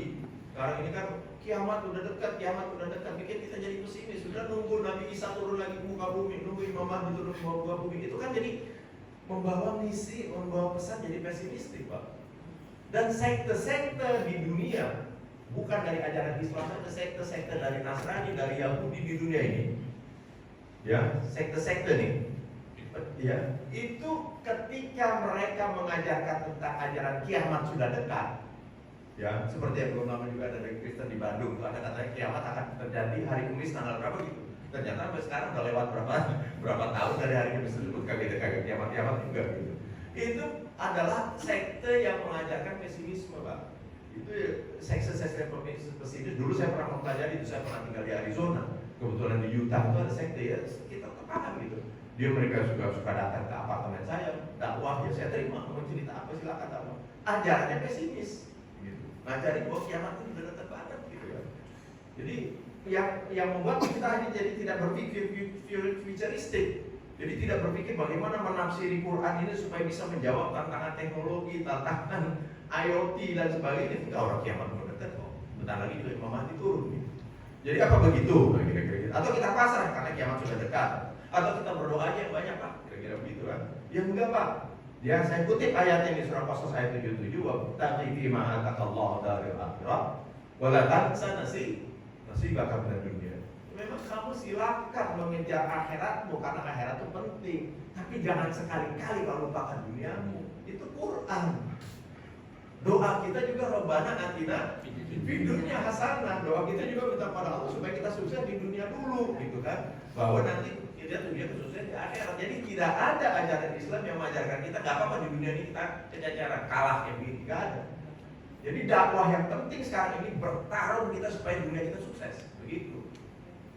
Speaker 2: Sekarang ini kan kiamat udah dekat, bikin kita jadi pesimis. Sudah nunggu Nabi Isa turun lagi ke muka bumi, nunggu Imam Mahdi turun ke muka bumi. Itu kan jadi membawa misi, membawa pesan jadi pesimistik Pak. Dan sekte-sekte di dunia, bukan dari ajaran Islam saja, sekte-sekte dari Nasrani, dari Yahudi di dunia ini, ya, sekte-sekte nih, ya, itu ketika mereka mengajarkan tentang ajaran kiamat sudah dekat, ya, seperti yang belum lama juga ada dari Kristen di Bandung, itu ada katanya kiamat akan terjadi hari Kamis tanggal berapa gitu. Ternyata sampai sekarang udah lewat berapa tahun dari hari Kamis tersebut, kagak kiamat juga gitu. Itu adalah sekte yang mengajarkan pesimisme Pak. Itu sekte-sekte pesimis. Dulu saya pernah mempelajari itu, saya pernah tinggal di Arizona, kebetulan di Utah itu ada sekte ya, kita paham gitu. Mereka suka datang ke apartemen saya, dakwah ya saya terima, mau cerita apa silakan dakwah. Ajarannya pesimis, gitu. Ngajarin bahwa kiamat itu sudah dekat banget gitu ya. Jadi yang membuat kita jadi tidak berpikir futuristik. Jadi tidak berpikir bagaimana menafsiri Quran ini supaya bisa menjawab tantangan teknologi, tantangan IoT dan sebagainya. Tidak, orang kiamat sudah dekat kok. Bentar lagi juga Imam Mahdi turun gitu. Jadi apa begitu? Kira-kira gitu. Atau kita pasrah karena kiamat sudah dekat. Atau kita berdoa aja yang banyak Pak. Kira-kira begitu kan? Ya enggak Pak. Ya saya kutip ayatnya di surah Qasas ayat 77, wa taqi fi ma ataqallahu daril akhirah wa la tansa nasibaka minad dunya. Memang kamu silakan mengejar akhiratmu karena akhirat itu penting, tapi jangan sekali-kali kau lupakan duniamu. Itu Quran. Doa kita juga Rabbana atina fid dunya hasanah. Doa kita juga minta pada Allah supaya kita sukses di dunia dulu, gitu kan? Bahwa nanti kita dunia sukses di akhirat. Jadi tidak ada ajaran Islam yang mengajarkan kita gak apa-apa di dunia ini kita kececeran, kalah yang begini, gak ada. Jadi dakwah yang penting sekarang ini bertarung kita supaya dunia kita sukses, begitu.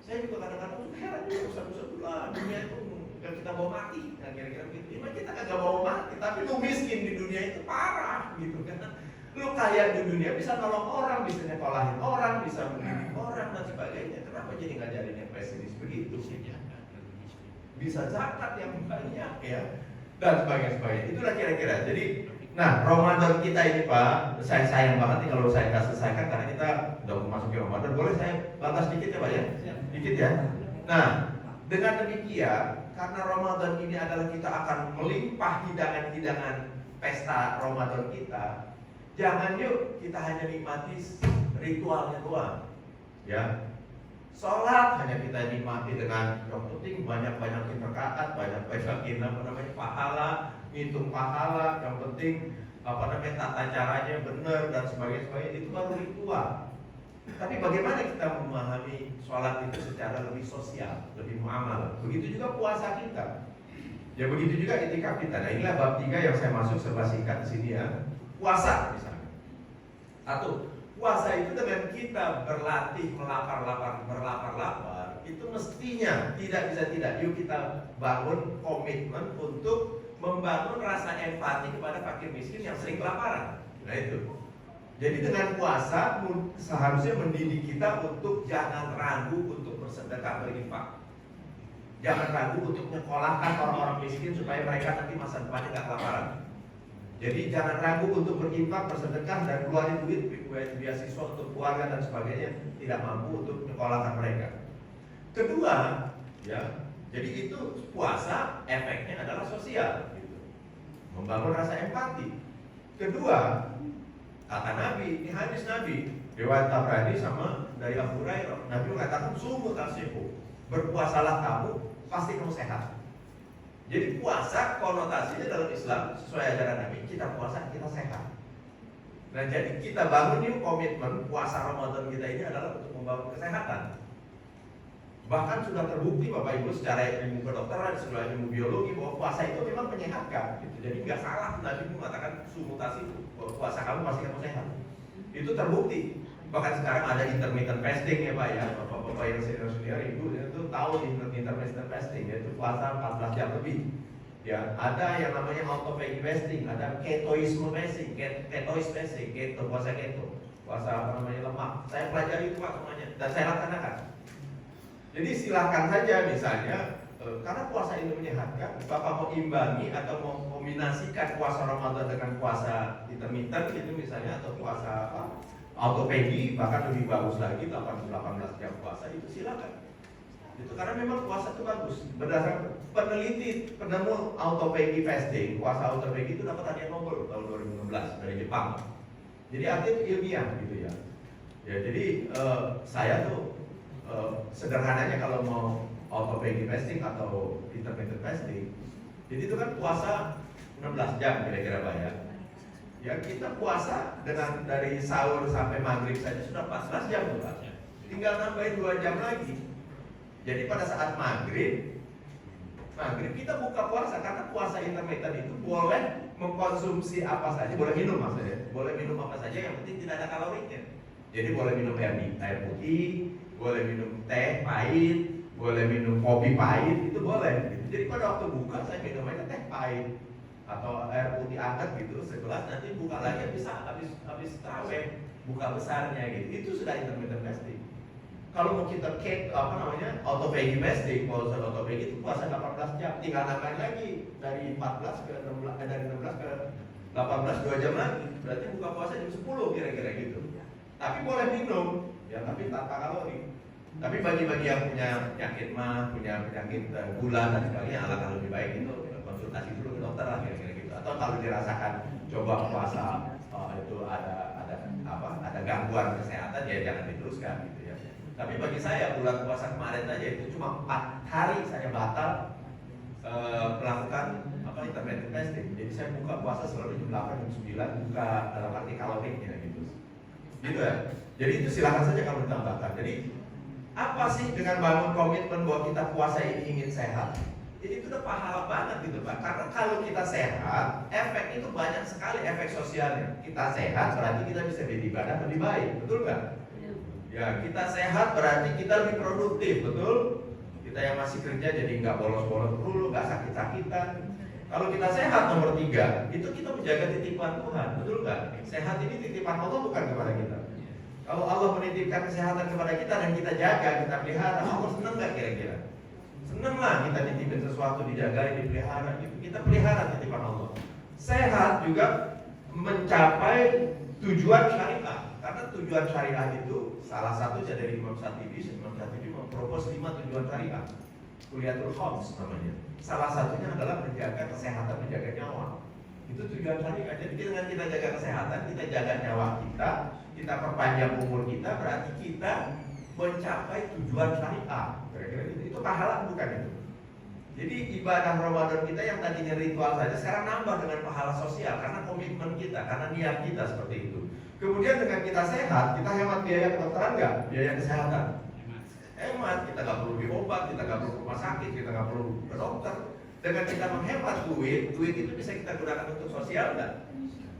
Speaker 2: Saya juga kadang-kadang heran juga usah-usah dulu lah, dunia itu gak kita mau mati, nah kira-kira begitu. Emang kita kagak mau mati, tapi lu miskin di dunia itu parah, gitu kan? Lu kaya di dunia bisa nolong orang, bisa nyekolahin orang, bisa mendidik orang dan sebagainya. Kenapa jadi ngajarin yang pesimis begitu? Bisa zakat yang banyak ya, dan sebagainya. Itulah kira-kira. Jadi, nah Ramadan kita ini Pak, saya sayang banget nih kalau saya nggak selesaikan karena kita udah memasuki Ramadan. Boleh saya batas dikit ya Pak ya? Dikit ya. Nah, dengan demikian, karena Ramadan ini adalah kita akan melimpah hidangan-hidangan pesta Ramadan kita. Jangan yuk kita hanya nikmati ritualnya doang, ya. Sholat hanya kita nikmati dengan yang penting banyak-banyakin rakaat, banyak-banyakin pahala, ngitung pahala, yang penting tata caranya benar dan sebagainya, itu baru ritual. Tapi bagaimana kita memahami sholat itu secara lebih sosial, lebih muamalah. Begitu juga puasa kita. Ya begitu juga itikaf kita. Nah inilah bab 3 yang saya masuk serba singkat di sini ya. Puasa misalnya. Satu, puasa itu dengan kita berlatih berlapar-lapar, itu mestinya tidak bisa tidak. Yuk kita bangun komitmen untuk membangun rasa empati kepada fakir miskin yang sering kelaparan. Nah itu. Jadi dengan puasa seharusnya mendidik kita untuk jangan ragu untuk bersedekah berinfak. Jangan ragu untuk menyekolahkan orang-orang miskin supaya mereka nanti masa depannya nggak kelaparan. Jadi jangan ragu untuk berinfak, bersedekah dan keluarin duit beasiswa untuk keluarga dan sebagainya tidak mampu untuk menyekolahkan mereka. Kedua, ya, jadi itu puasa efeknya adalah sosial, gitu. Membangun rasa empati. Kedua, kata Nabi, ini hadis Nabi, riwayat Tabrani sama dari Abu Hurairah. Nabi mengatakan, "Sumu tasihu, berpuasalah kamu, pasti kamu sehat." Jadi puasa konotasinya dalam Islam sesuai ajaran Nabi, kita puasa kita sehat. Nah jadi kita bangun yuk komitmen puasa Ramadan kita ini adalah untuk membangun kesehatan. Bahkan sudah terbukti Bapak Ibu secara ilmu kedokteran, secara ilmu biologi bahwa puasa itu memang menyehatkan. Gitu. Jadi nggak salah Nabi mengatakan sumutasi puasa kamu pasti kamu sehat. Itu terbukti. Bahkan sekarang ada intermittent fasting ya Pak ya, Bapak-bapak yang senior ibu itu tahu intermittent fasting, yaitu puasa 14 jam lebih. Ya, ada yang namanya autophagy fasting, ada ketoisme fasting, keto puasa keto, puasa apa namanya lemak. Saya pelajari itu Pak semuanya dan saya laksanakan. Jadi silahkan saja misalnya karena puasa itu menyehatkan, Bapak mau imbangi atau mau kombinasikan puasa Ramadan dengan puasa intermittent gitu misalnya atau puasa autophagy bahkan lebih bagus lagi 18 jam puasa itu silakan. Itu karena memang puasa itu bagus. Berdasarkan peneliti penemu autophagy fasting, puasa autophagy itu dapat hadiah Nobel tahun 2016 dari Jepang. Jadi artinya itu ilmiah gitu ya. Ya jadi saya tuh sederhananya kalau mau autophagy fasting atau intermittent fasting, jadi itu kan puasa 16 jam kira-kira Pak ya. Ya kita puasa dengan dari sahur sampai maghrib saja sudah 14 jam tuh Pak. Tinggal nambahin 2 jam lagi. Jadi pada saat maghrib kita buka puasa karena puasa intermittent itu boleh mengkonsumsi apa saja, boleh minum maksudnya, boleh minum apa saja yang penting tidak ada kalorinya. Jadi boleh minum air putih, boleh minum teh pahit, boleh minum kopi pahit, itu boleh. Jadi pada waktu buka saya minum aja teh pahit atau air putih hangat gitu segelas, nanti buka lagi bisa habis tarawih buka besarnya gitu. Itu sudah intermittent fasting. Kalau mau kita autophagy fasting, puasa autophagy itu puasa 18 jam, tinggal nambahin lagi dari 14 ke 16 dari 16 ke 18 2 jam lagi. Berarti buka puasa jam 10 kira-kira gitu. Tapi boleh minum, ya tapi tanpa kalori. Tapi bagi yang punya penyakit punya penyakit gula dan sebagainya, alangkah lebih baik itu konsultasi dulu ke dokter lah kira-kira gitu. Atau kalau dirasakan coba puasa itu ada gangguan kesehatan ya jangan diteruskan gitu ya. Tapi bagi saya bulan puasa kemarin aja itu cuma 4 hari saya batal melakukan intermittent fasting. Jadi saya buka puasa selalu jam 8 jam 9 buka dalam arti kalorinya gitu. Gitu ya. Jadi itu silakan saja kamu tambahkan. Jadi apa sih dengan bangun komitmen bahwa kita puasa ini ingin sehat? Ini itu udah pahala banget gitu Pak. Karena kalau kita sehat, efek itu banyak sekali efek sosialnya. Kita sehat berarti kita bisa beribadah lebih baik, betul nggak? Ya, kita sehat berarti kita lebih produktif, betul? Kita yang masih kerja jadi nggak bolos-bolos dulu, nggak sakit-sakitan. Kalau kita sehat nomor 3, itu kita menjaga titipan Tuhan, betul nggak? Sehat ini titipan Allah bukan kepada kita. Kalau Allah menitipkan kesehatan kepada kita dan kita jaga, kita pelihara, Allah senang nggak kira-kira? Senang lah kita ditipin sesuatu, dijaga, dipelihara, gitu. Kita pelihara titipan Allah. Sehat juga mencapai tujuan syariah. Karena tujuan syariah itu salah satu dari Imam Syatibi mempropos 5 tujuan syariah. Kuliatul Khams namanya. Salah satunya adalah menjaga kesehatan, menjaga nyawa. Itu tujuan syariah. Jadi dengan kita jaga kesehatan, kita jaga nyawa kita perpanjang umur kita, berarti kita mencapai tujuan syariah. Kira-kira itu pahala bukan itu. Jadi ibadah Ramadan kita yang tadinya ritual saja sekarang nambah dengan pahala sosial karena komitmen kita, karena niat kita seperti itu. Kemudian dengan kita sehat, kita hemat biaya kedokteran nggak? Biaya kesehatan. Hemat, kita nggak perlu beli obat, kita nggak perlu ke rumah sakit, kita nggak perlu ke dokter. Dengan kita menghemat duit itu bisa kita gunakan untuk sosial nggak?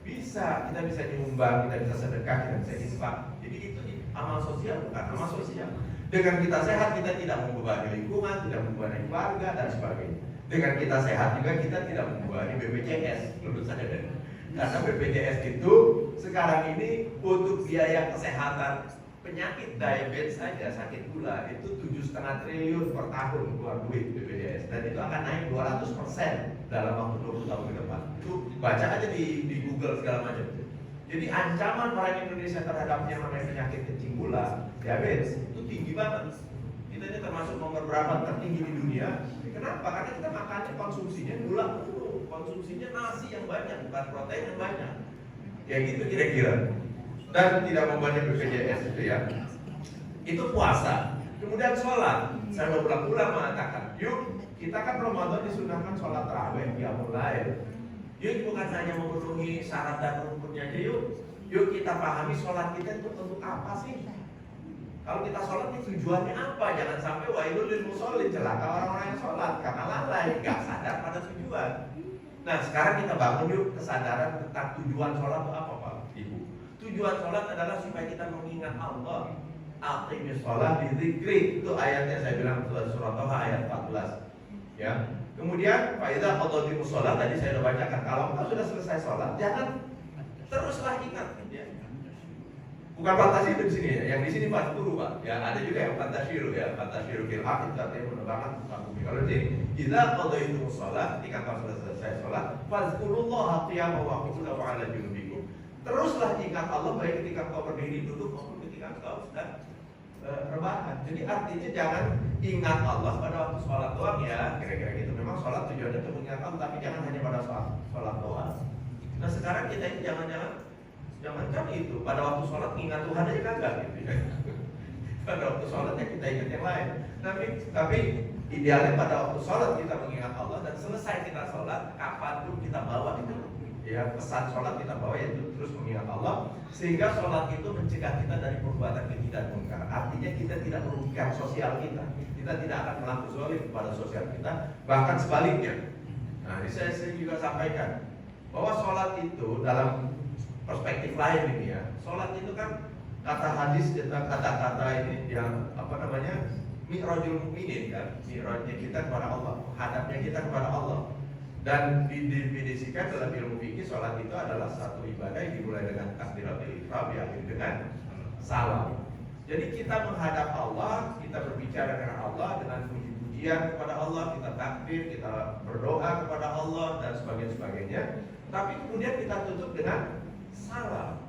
Speaker 2: Bisa, kita bisa nyumbang, kita bisa sedekah, kita bisa infak. Jadi itu amal sosial, bukan amal sosial. Dengan kita sehat, kita tidak membebani lingkungan, tidak membebani keluarga dan sebagainya. Dengan kita sehat juga kita tidak membebani BPJS, menurut saya. Karena BPJS itu sekarang ini untuk biaya kesehatan penyakit diabetes saja, sakit gula itu 7,5 triliun per tahun keluar duit BPJS, dan itu akan naik 200% dalam waktu 20 tahun ke depan. Itu baca aja di Google segala macam. Jadi ancaman orang Indonesia terhadap yang namanya penyakit kencing gula, diabetes itu tinggi banget. Kita ini termasuk nomor berapa tertinggi di dunia. Kenapa? Karena kita makannya konsumsinya gula mulu, konsumsinya nasi yang banyak, bukan protein yang banyak. Ya gitu kira-kira. Dan tidak membanyak BPJS itu ya. Itu puasa. Kemudian sholat. Saya berulang-ulang mengatakan, yuk kita kan Ramadan disunahkan sholat tarawih ya mulai. Yuk bukan hanya memenuhi syarat dan rukunnya aja yuk. Yuk kita pahami sholat kita itu untuk apa sih? Kalau kita sholat ini tujuannya apa? Jangan sampai wailul lil musholin, celaka orang-orang yang sholat karena lalai, nggak sadar pada tujuan. Nah sekarang kita bangun yuk kesadaran tentang tujuan sholat itu apa Pak Ibu? Tujuan sholat adalah supaya kita mengingat Allah. Aqimis sholat bidzikri, itu ayatnya saya bilang surat Toha ayat 14. Ya. Kemudian faizah qadatimus sholat tadi saya sudah bacakan. Kalau engkau sudah selesai sholat, jangan teruslah ingat. Ya. Bukan fantasyiru di sini ya, yang di sini fadhkuru Pak. Ya ada juga yang fantasyiru ya, fantasyiru fil akhir katanya menerbangkan bukan bumi. Kalau di sini, idza qadaytumus shalah, ketika kau sudah selesai sholat, fadhkurullaha qiyaman wa qu'udan wa 'ala junubikum. Teruslah ingat Allah baik ketika kau berdiri, duduk maupun ketika kau sedang rebahan. Jadi artinya jangan ingat Allah pada waktu sholat doang ya, kira-kira gitu. Memang sholat tujuannya untuk mengingat Allah, tapi jangan hanya pada sholat doang. Nah sekarang kita ini jangan itu pada waktu sholat ingat Tuhan aja kagak gitu ya. Pada waktu sholat ya kita ingat yang lain. Tapi idealnya pada waktu sholat kita mengingat Allah, dan selesai kita sholat, kapanpun kita bawa itu ya pesan sholat kita bawa yaitu terus mengingat Allah, sehingga sholat itu mencegah kita dari perbuatan keji dan munkar. Artinya kita tidak merugikan sosial kita tidak akan melakukan zalim kepada sosial kita, bahkan sebaliknya. Nah ini saya juga sampaikan bahwa sholat itu dalam perspektif lain ini ya, sholat itu kan kata hadis tentang kata-kata ini yang apa namanya mi'rajul mukminin kan, mi'rajnya kita kepada Allah, hadapnya kita kepada Allah. Dan didefinisikan dalam ilmu fikih sholat itu adalah satu ibadah yang dimulai dengan takbiratul ihram diakhiri dengan salam. Jadi kita menghadap Allah, kita berbicara dengan Allah dengan puji-pujian kepada Allah, kita takbir, kita berdoa kepada Allah dan sebagainya. Tapi kemudian kita tutup dengan salam.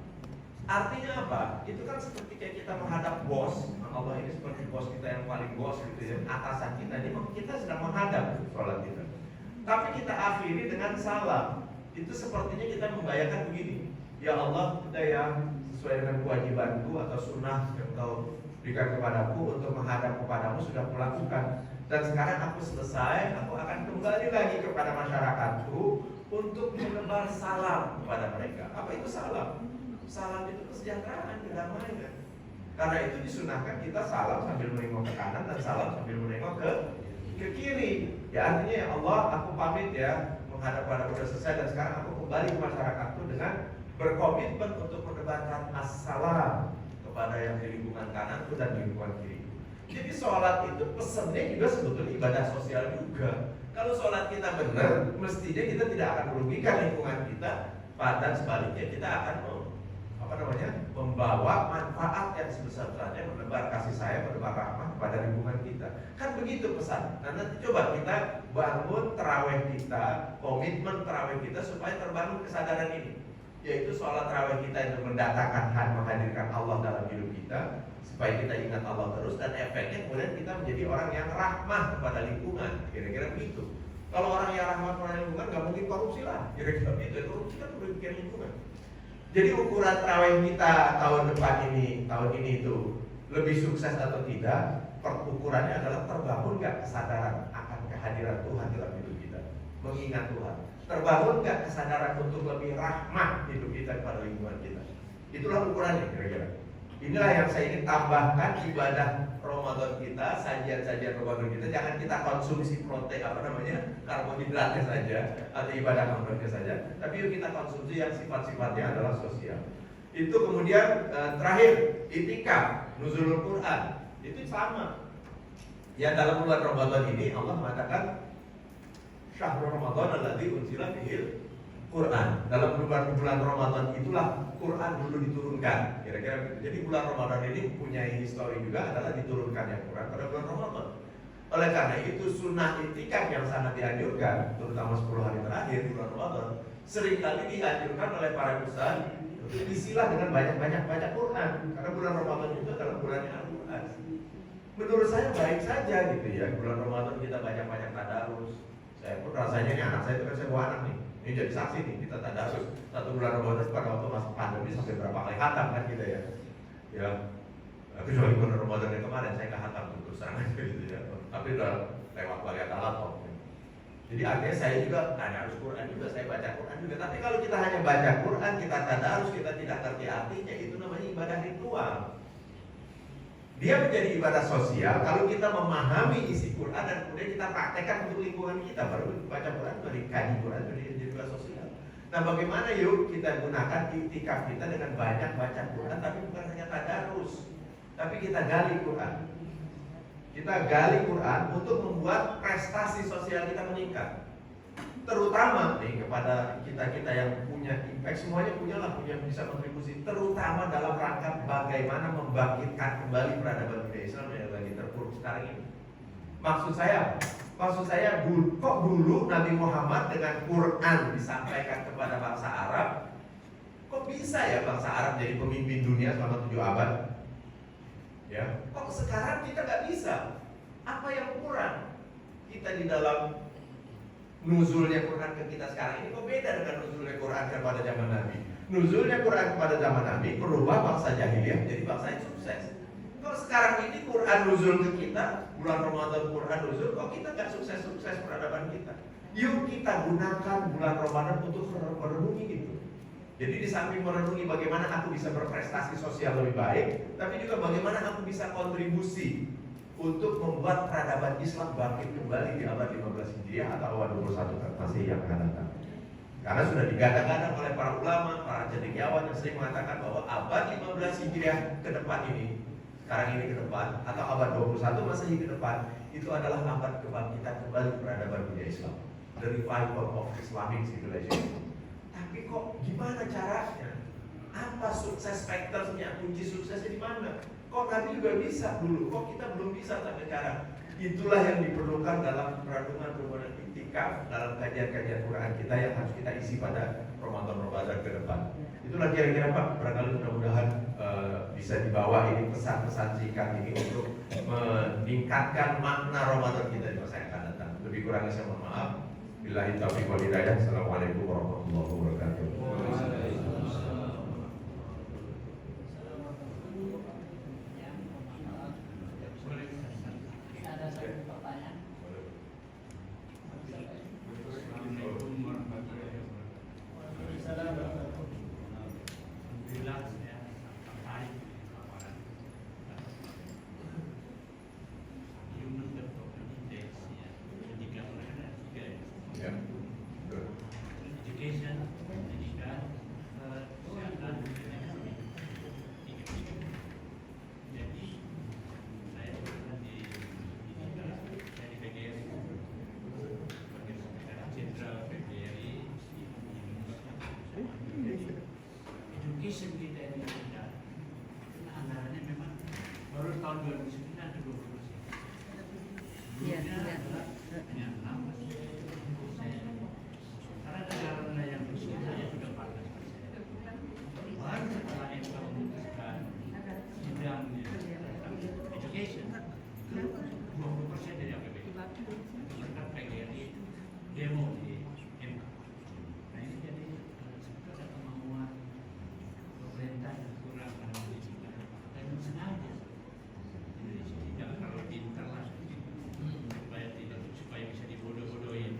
Speaker 2: Artinya apa? Itu kan seperti kayak kita menghadap bos. Allah ini seperti bos kita yang paling bos gitu ya, atasan kita. Ini kita sedang menghadap sholat kita. Tapi kita akhiri dengan salam. Itu sepertinya kita membayangkan begini, ya Allah, udah ya sesuai dengan kewajibanku atau sunnah yang kau berikan kepadaku untuk menghadap kepadamu sudah kulakukan. Dan sekarang aku selesai, aku akan kembali lagi kepada masyarakatku untuk menebar salam kepada mereka. Apa itu salam? Salam itu kesejahteraan, kedamaian. Karena itu disunahkan kita salam sambil menengok ke kanan dan salam sambil menengok ke kiri. Ya artinya ya Allah, aku pamit ya menghadap pada udah selesai, dan sekarang aku kembali ke masyarakatku dengan berkomitmen untuk menebarkan assalam kepada yang di lingkungan kananku dan di lingkungan kiri. Jadi sholat itu pesannya juga sebetulnya ibadah sosial juga. Kalau sholat kita benar, mestinya kita tidak akan merugikan lingkungan kita, dan sebaliknya kita akan membawa manfaat yang sebesar-besarnya, menebar kasih sayang, menebar rahmat kepada lingkungan kita. Kan begitu pesan. Nah nanti coba kita bangun tarawih kita, komitmen tarawih kita supaya terbangun kesadaran ini, yaitu sholat tarawih kita itu mendatangkan menghadirkan Allah dalam hidup kita, supaya kita ingat Allah terus, dan efeknya kemudian kita menjadi orang yang rahmah kepada lingkungan. Kira-kira begitu. Kalau orang yang rahmah kepada lingkungan nggak mungkin korupsi lah. Kira-kira begitu. Korupsi kan merugikan lingkungan. Jadi ukuran tarawih kita tahun depan ini, tahun ini itu lebih sukses atau tidak, ukurannya adalah terbangun nggak kesadaran akan kehadiran Tuhan dalam hidup kita, mengingat Tuhan. Terbangun nggak kesadaran untuk lebih rahmat hidup kita kepada lingkungan kita. Itulah ukurannya kira-kira. Inilah yang saya ingin tambahkan ibadah Ramadan kita, sajian-sajian Ramadan kita. Jangan kita konsumsi protein karbohidratnya saja atau ibadah Ramadannya saja, tapi yuk kita konsumsi yang sifat-sifatnya adalah sosial. Itu kemudian terakhir itikaf, nuzulul Quran. Itu sama. Ya, dalam bulan Ramadan ini Allah mengatakan Syahrul Ramadan alladzi unzila fihil Quran. Dalam bulan Ramadan itulah Quran dulu diturunkan. Kira-kira begitu. Jadi bulan Ramadan ini punya histori juga adalah diturunkannya Quran pada bulan Ramadan. Oleh karena itu sunnah itikaf yang sangat dianjurkan, terutama 10 hari terakhir bulan Ramadan, seringkali dianjurkan oleh para ustaz untuk disilah dengan banyak-banyak baca Quran. Karena bulan Ramadan itu adalah bulannya Al-Quran. Menurut saya baik saja gitu ya, bulan Ramadan kita banyak-banyak tadarus. Saya pun rasanya nih anak saya itu kan saya bawa anak nih. Ini jadi saksi nih, kita tadarus satu bulan Ramadan pada waktu masih pandemi sampai berapa kali khatam kan kita ya. Ya, kecuali bulan Ramadan yang kemarin saya nggak khatam terus terang aja gitu ya. Tapi udah lewat balik laptop. Jadi akhirnya saya juga tadarus Quran juga, saya baca Quran juga. Tapi kalau kita hanya baca Quran, kita tadarus, kita tidak ngerti artinya, itu namanya ibadah ritual. Dia menjadi ibadah sosial kalau kita memahami isi Quran dan kemudian kita praktekkan untuk lingkungan kita. Baru baca Quran, baru kaji Quran, jadi ibadah sosial. Nah, bagaimana yuk kita gunakan itikaf kita dengan banyak baca Quran, tapi bukan hanya tadarus, tapi kita gali Quran. Kita gali Quran untuk membuat prestasi sosial kita meningkat. Terutama nih kepada kita yang punya impact, semuanya punya bisa kontribusi, terutama dalam rangka bagaimana membangkitkan kembali peradaban budaya Islam yang lagi terpuruk sekarang ini. Maksud saya kok dulu Nabi Muhammad dengan Quran disampaikan kepada bangsa Arab, kok bisa ya bangsa Arab jadi pemimpin dunia selama 7 abad? Ya, kok sekarang kita nggak bisa? Apa yang kurang? Kita di dalam nuzulnya Quran ke kita sekarang ini kok beda dengan nuzulnya Quran kepada zaman Nabi. Nuzulnya Quran kepada zaman Nabi merubah bangsa jahiliyah menjadi bangsa yang sukses. Kalau sekarang ini Quran nuzul ke kita, bulan Ramadan Quran nuzul, kok kita nggak sukses-sukses peradaban kita? Yuk kita gunakan bulan Ramadan untuk merenungi itu. Jadi di samping merenungi bagaimana aku bisa berprestasi sosial lebih baik, tapi juga bagaimana aku bisa kontribusi untuk membuat peradaban Islam bangkit kembali di abad 15 Hijriah atau abad 21 Masih yang akan datang. Karena sudah digadang-gadang oleh para ulama, para cendekiawan yang sering mengatakan bahwa abad 15 Hijriah ke depan ini, sekarang ini ke depan, atau abad 21 Masehi ke depan, itu adalah abad kebangkitan kembali peradaban budaya Islam, the revival of Islamic civilization. Tapi kok gimana caranya? Apa sukses factorsnya? Kunci suksesnya di mana? Kok Nabi juga bisa dulu, kok kita belum bisa sampai sekarang? Itulah yang diperlukan dalam renungan itikaf, dalam kajian-kajian Quran kita yang harus kita isi pada Ramadan ke depan. Itulah kira-kira Pak, barangkali mudah-mudahan bisa dibawa ini pesan-pesan singkat ini untuk meningkatkan makna Ramadan kita di masa yang akan datang. Lebih kurangnya saya mohon maaf. Billahi taufiq wal hidayah. Assalamualaikum warahmatullahi wabarakatuh.
Speaker 3: Education kita ini sudah anggarannya memang baru tahun 2009 ada 20%. Dulunya adalah hanya 6%. Karena negara yang miskin saja sudah 14%. Baru setelah MK memutuskan sidang education itu 20% dari APBD. Mereka PGRI demo di MK. Nah ini jadi ada kemauan pemerintah yang kurang pada pendidikan dan sengaja Indonesia tidak terlalu pintar lah supaya bisa dibodoh-bodohin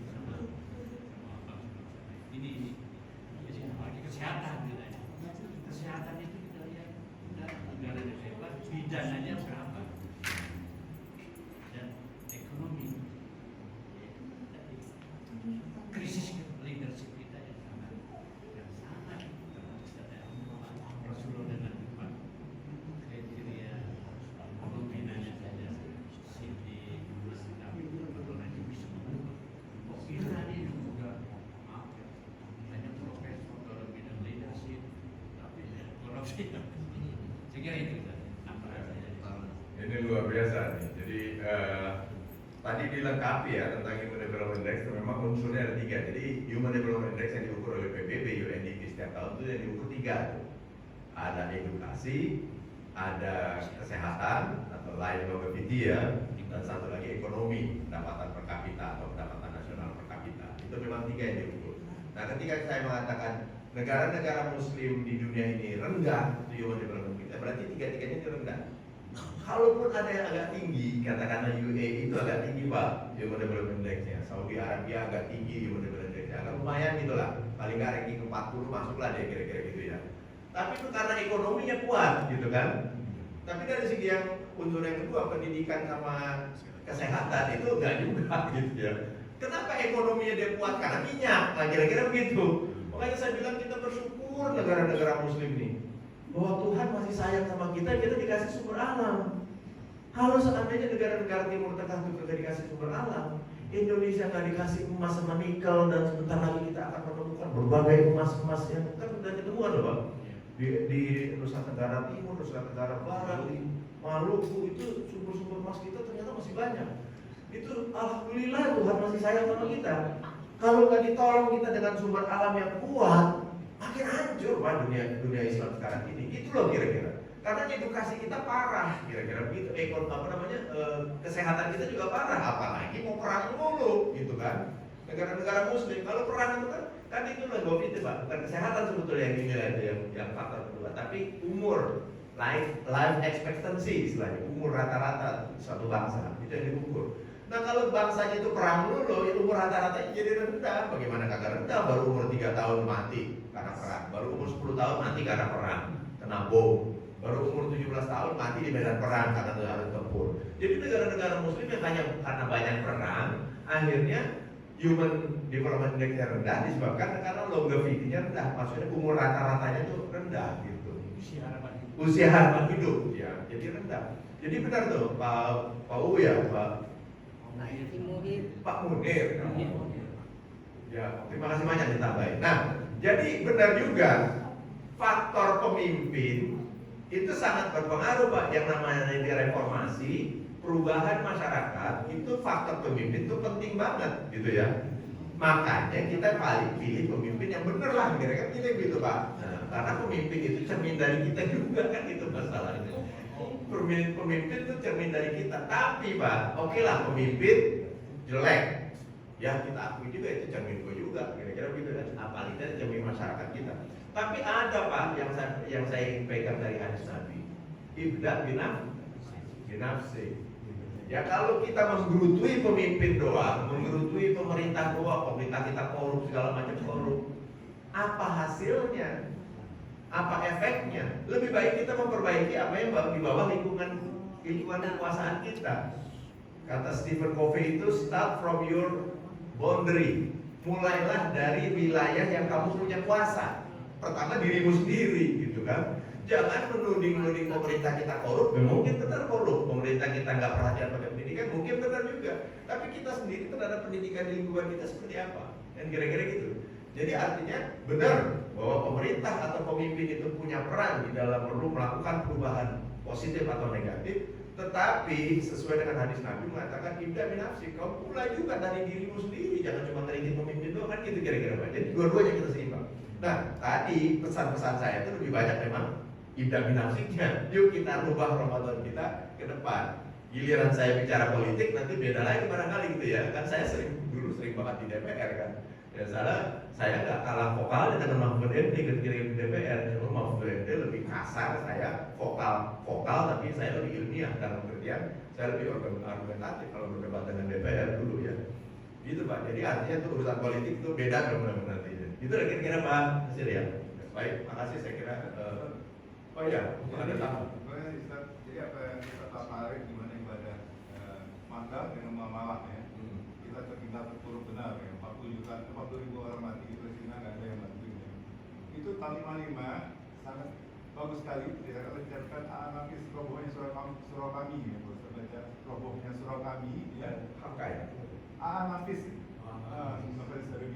Speaker 3: Saya kira itu nampak saja.
Speaker 1: Ini luar biasa nih. Jadi tadi dilengkapi ya tentang Human Development Index. Memang unsurnya ada 3. Jadi Human Development Index yang diukur oleh PBB, UNDP setiap tahun itu yang diukur 3 tuh. Ada edukasi, ada kesehatan atau life longevity ya, dan satu lagi ekonomi, pendapatan per kapita atau pendapatan nasional per kapita. Itu memang 3 yang diukur. Nah, ketika saya mengatakan negara-negara Muslim di dunia ini rendah di Human Development Index, berarti 3-tiganya itu rendah. Kalaupun ada yang agak tinggi, katakanlah UAE itu agak tinggi Pak, Human Development Index-nya. Saudi Arabia agak tinggi Human Development Index-nya, agak lumayan gitu lah. Paling nggak ranking ke 40 masuklah deh kira-kira gitu ya. Tapi itu karena ekonominya kuat gitu kan. Tapi dari segi yang unsur yang kedua, pendidikan sama kesehatan itu enggak juga gitu ya. Kenapa ekonominya dia kuat? Karena minyak, nah kira-kira begitu. Makanya saya bilang kita bersyukur negara-negara Muslim ini, bahwa Tuhan masih sayang sama kita dikasih sumber alam. Kalau seandainya negara-negara Timur Tengah itu tidak dikasih sumber alam, Indonesia nggak dikasih emas sama nikel, dan sebentar lagi kita akan menemukan berbagai emas-emas yang kan sudah ditemukan loh Pak. Di Nusa Tenggara Timur, Nusa Tenggara Barat, di Maluku itu sumber-sumber emas kita ternyata masih banyak. Itu alhamdulillah Tuhan masih sayang sama kita. Kalau nggak ditolong kita dengan sumber alam yang kuat, makin hancur Pak dunia Islam sekarang ini. Itu loh kira-kira. Karena edukasi kita parah, kira-kira begitu. Kesehatan kita juga parah. Apalagi mau perang mulu, gitu kan? Negara-negara Muslim kalau perang itu kan itu lah itu Pak. Bukan kesehatan sebetulnya yang dinilai itu yang faktor kedua, tapi umur, life expectancy istilahnya, umur rata-rata suatu bangsa itu yang diukur. Nah kalau bangsanya itu perang dulu, ya umur rata-ratanya jadi rendah. Bagaimana kagak rendah? Baru umur 3 tahun mati karena perang. Baru umur 10 tahun mati karena perang, kena bom. Baru umur 17 tahun mati di medan perang karena harus tempur. Jadi negara-negara Muslim yang karena banyak perang, akhirnya Human Development Index-nya rendah disebabkan karena longevity-nya rendah. Maksudnya umur rata-ratanya itu rendah gitu. Usia harapan hidup ya, jadi rendah. Jadi benar tuh Pak U ya, Pak Munir. Ya, terima kasih banyak ditambahin. Nah, jadi benar juga faktor pemimpin itu sangat berpengaruh Pak. Yang namanya di reformasi, perubahan masyarakat itu faktor pemimpin itu penting banget gitu ya. Makanya kita paling pilih pemimpin yang benar lah, kira-kira gitu Pak. Nah, karena pemimpin itu cermin dari kita juga kan, itu masalahnya. Pemimpin itu cermin dari kita. Tapi Pak, oke lah pemimpin jelek, ya kita akui juga itu cermin gue juga, kira-kira begitu kan. Apalagi dari cermin masyarakat kita. Tapi ada Pak yang saya ingin pegang dari hadis Nabi, ibda binafsi. Ya kalau kita menggerutui pemimpin doang, menggerutui pemerintah doang, pemerintah kita korup segala macam korup, apa hasilnya? Apa efeknya? Lebih baik kita memperbaiki apa yang di bawah lingkungan kekuasaan kita. Kata Stephen Covey itu start from your boundary. Mulailah dari wilayah yang kamu punya kuasa. Pertama dirimu sendiri gitu kan. Jangan menuding pemerintah kita korup, mungkin benar korup. Pemerintah kita nggak perhatian pada pendidikan, mungkin benar juga. Tapi kita sendiri terhadap pendidikan di lingkungan kita seperti apa? Dan kira-kira gitu. Jadi artinya benar bahwa pemerintah atau pemimpin itu punya peran di dalam perlu melakukan perubahan positif atau negatif. Tetapi sesuai dengan hadis Nabi mengatakan ibda binafsi, kau mulai juga dari dirimu sendiri, jangan cuma ngeritik pemimpin doang kan gitu kira-kira Pak. Jadi dua-duanya kita seimbang. Nah tadi pesan-pesan saya itu lebih banyak memang ibda binafsinya. Yuk kita rubah Ramadan kita ke depan. Giliran saya bicara politik nanti beda lagi barangkali gitu ya. Kan saya dulu sering banget di DPR kan. Ya saya nggak kalah vokal dengan Mahfud MD ketika di DPR. Mahfud MD lebih kasar, saya vokal tapi saya lebih ilmiah dalam pengertian saya lebih argumentatif kalau berdebat dengan DPR dulu ya. Gitu Pak. Jadi artinya itu urusan politik itu beda benar-benar nantinya. Itu kira-kira Pak Nasir ya. Baik, makasih saya kira. Oh iya, ada tambah.
Speaker 4: Jadi apa yang kita tarik di mana ibadah maka dengan malam ya. Kita terpuruk benar ya. 40 ribu orang mati di Palestina nggak ada yang bantuin ya. Itu Kalimat 5 sangat bagus sekali. Kalau dicatatkan Al-Nafis robohnya surah kami ya. Kalau saya baca robohnya surah kami ya.
Speaker 1: Hakai.
Speaker 4: Al-Nafis. Jadi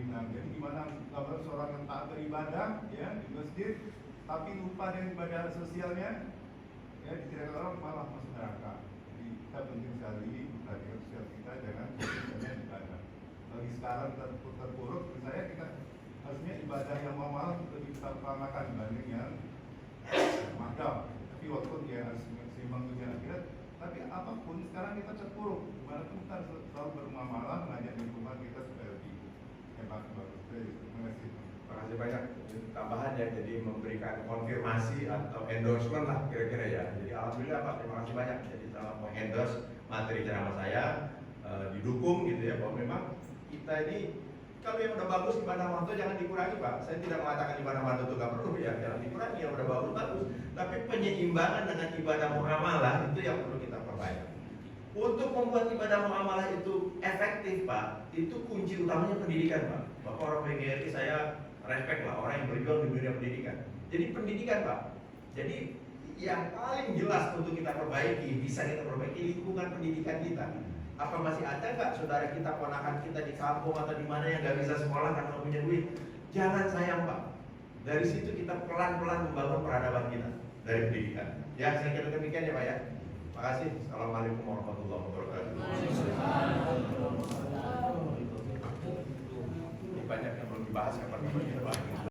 Speaker 4: gimana gambaran seorang yang taat beribadah ya di masjid tapi lupa dengan ibadah sosialnya, ya dikira orang malah masuk neraka. Jadi kita penting sekali ibadah sosial kita, jangan sosialnya ibadah. Bagi sekarang kita terpuruk, misalnya kita harusnya ibadah yang malah lebih kita utamakan dibanding yang magam. Tapi walaupun dia harus seimbang tujuan akhirat, tapi apapun sekarang kita terpuruk. Dimanapun kita selalu bermuamalah mengajak lingkungan kita supaya lebih hebat, bagus. Terima kasih.
Speaker 2: Terima kasih banyak. Tambahan ya, jadi memberikan konfirmasi atau endorsement lah kira-kira ya. Jadi alhamdulillah Pak, terima kasih banyak. Jadi telah mengendorse materi ceramah saya, didukung gitu ya, bahwa memang kita ini kalau yang udah bagus ibadah waktu jangan dikurangi Pak. Saya tidak mengatakan ibadah waktu itu nggak perlu ya, jangan dikurangi, yang udah bagus. Tapi penyeimbangan dengan ibadah muamalah itu yang perlu kita perbaiki. Untuk membuat ibadah muamalah itu efektif Pak, itu kunci utamanya pendidikan Pak. Bapak orang PGRI saya respect lah, orang yang berjuang di dunia pendidikan. Jadi pendidikan Pak. Jadi yang paling jelas untuk kita perbaiki, bisa kita perbaiki lingkungan pendidikan kita. Apa masih ada nggak saudara kita, ponakan kita di kampung atau di mana yang nggak bisa sekolah karena nggak punya duit? Jangan sayang Pak. Dari situ kita pelan-pelan membangun peradaban kita dari pendidikan. Ya, saya kira demikian ya Pak ya. Terima kasih. Assalamualaikum warahmatullahi wabarakatuh. Ini banyak yang belum dibahas, kapan kita bahas.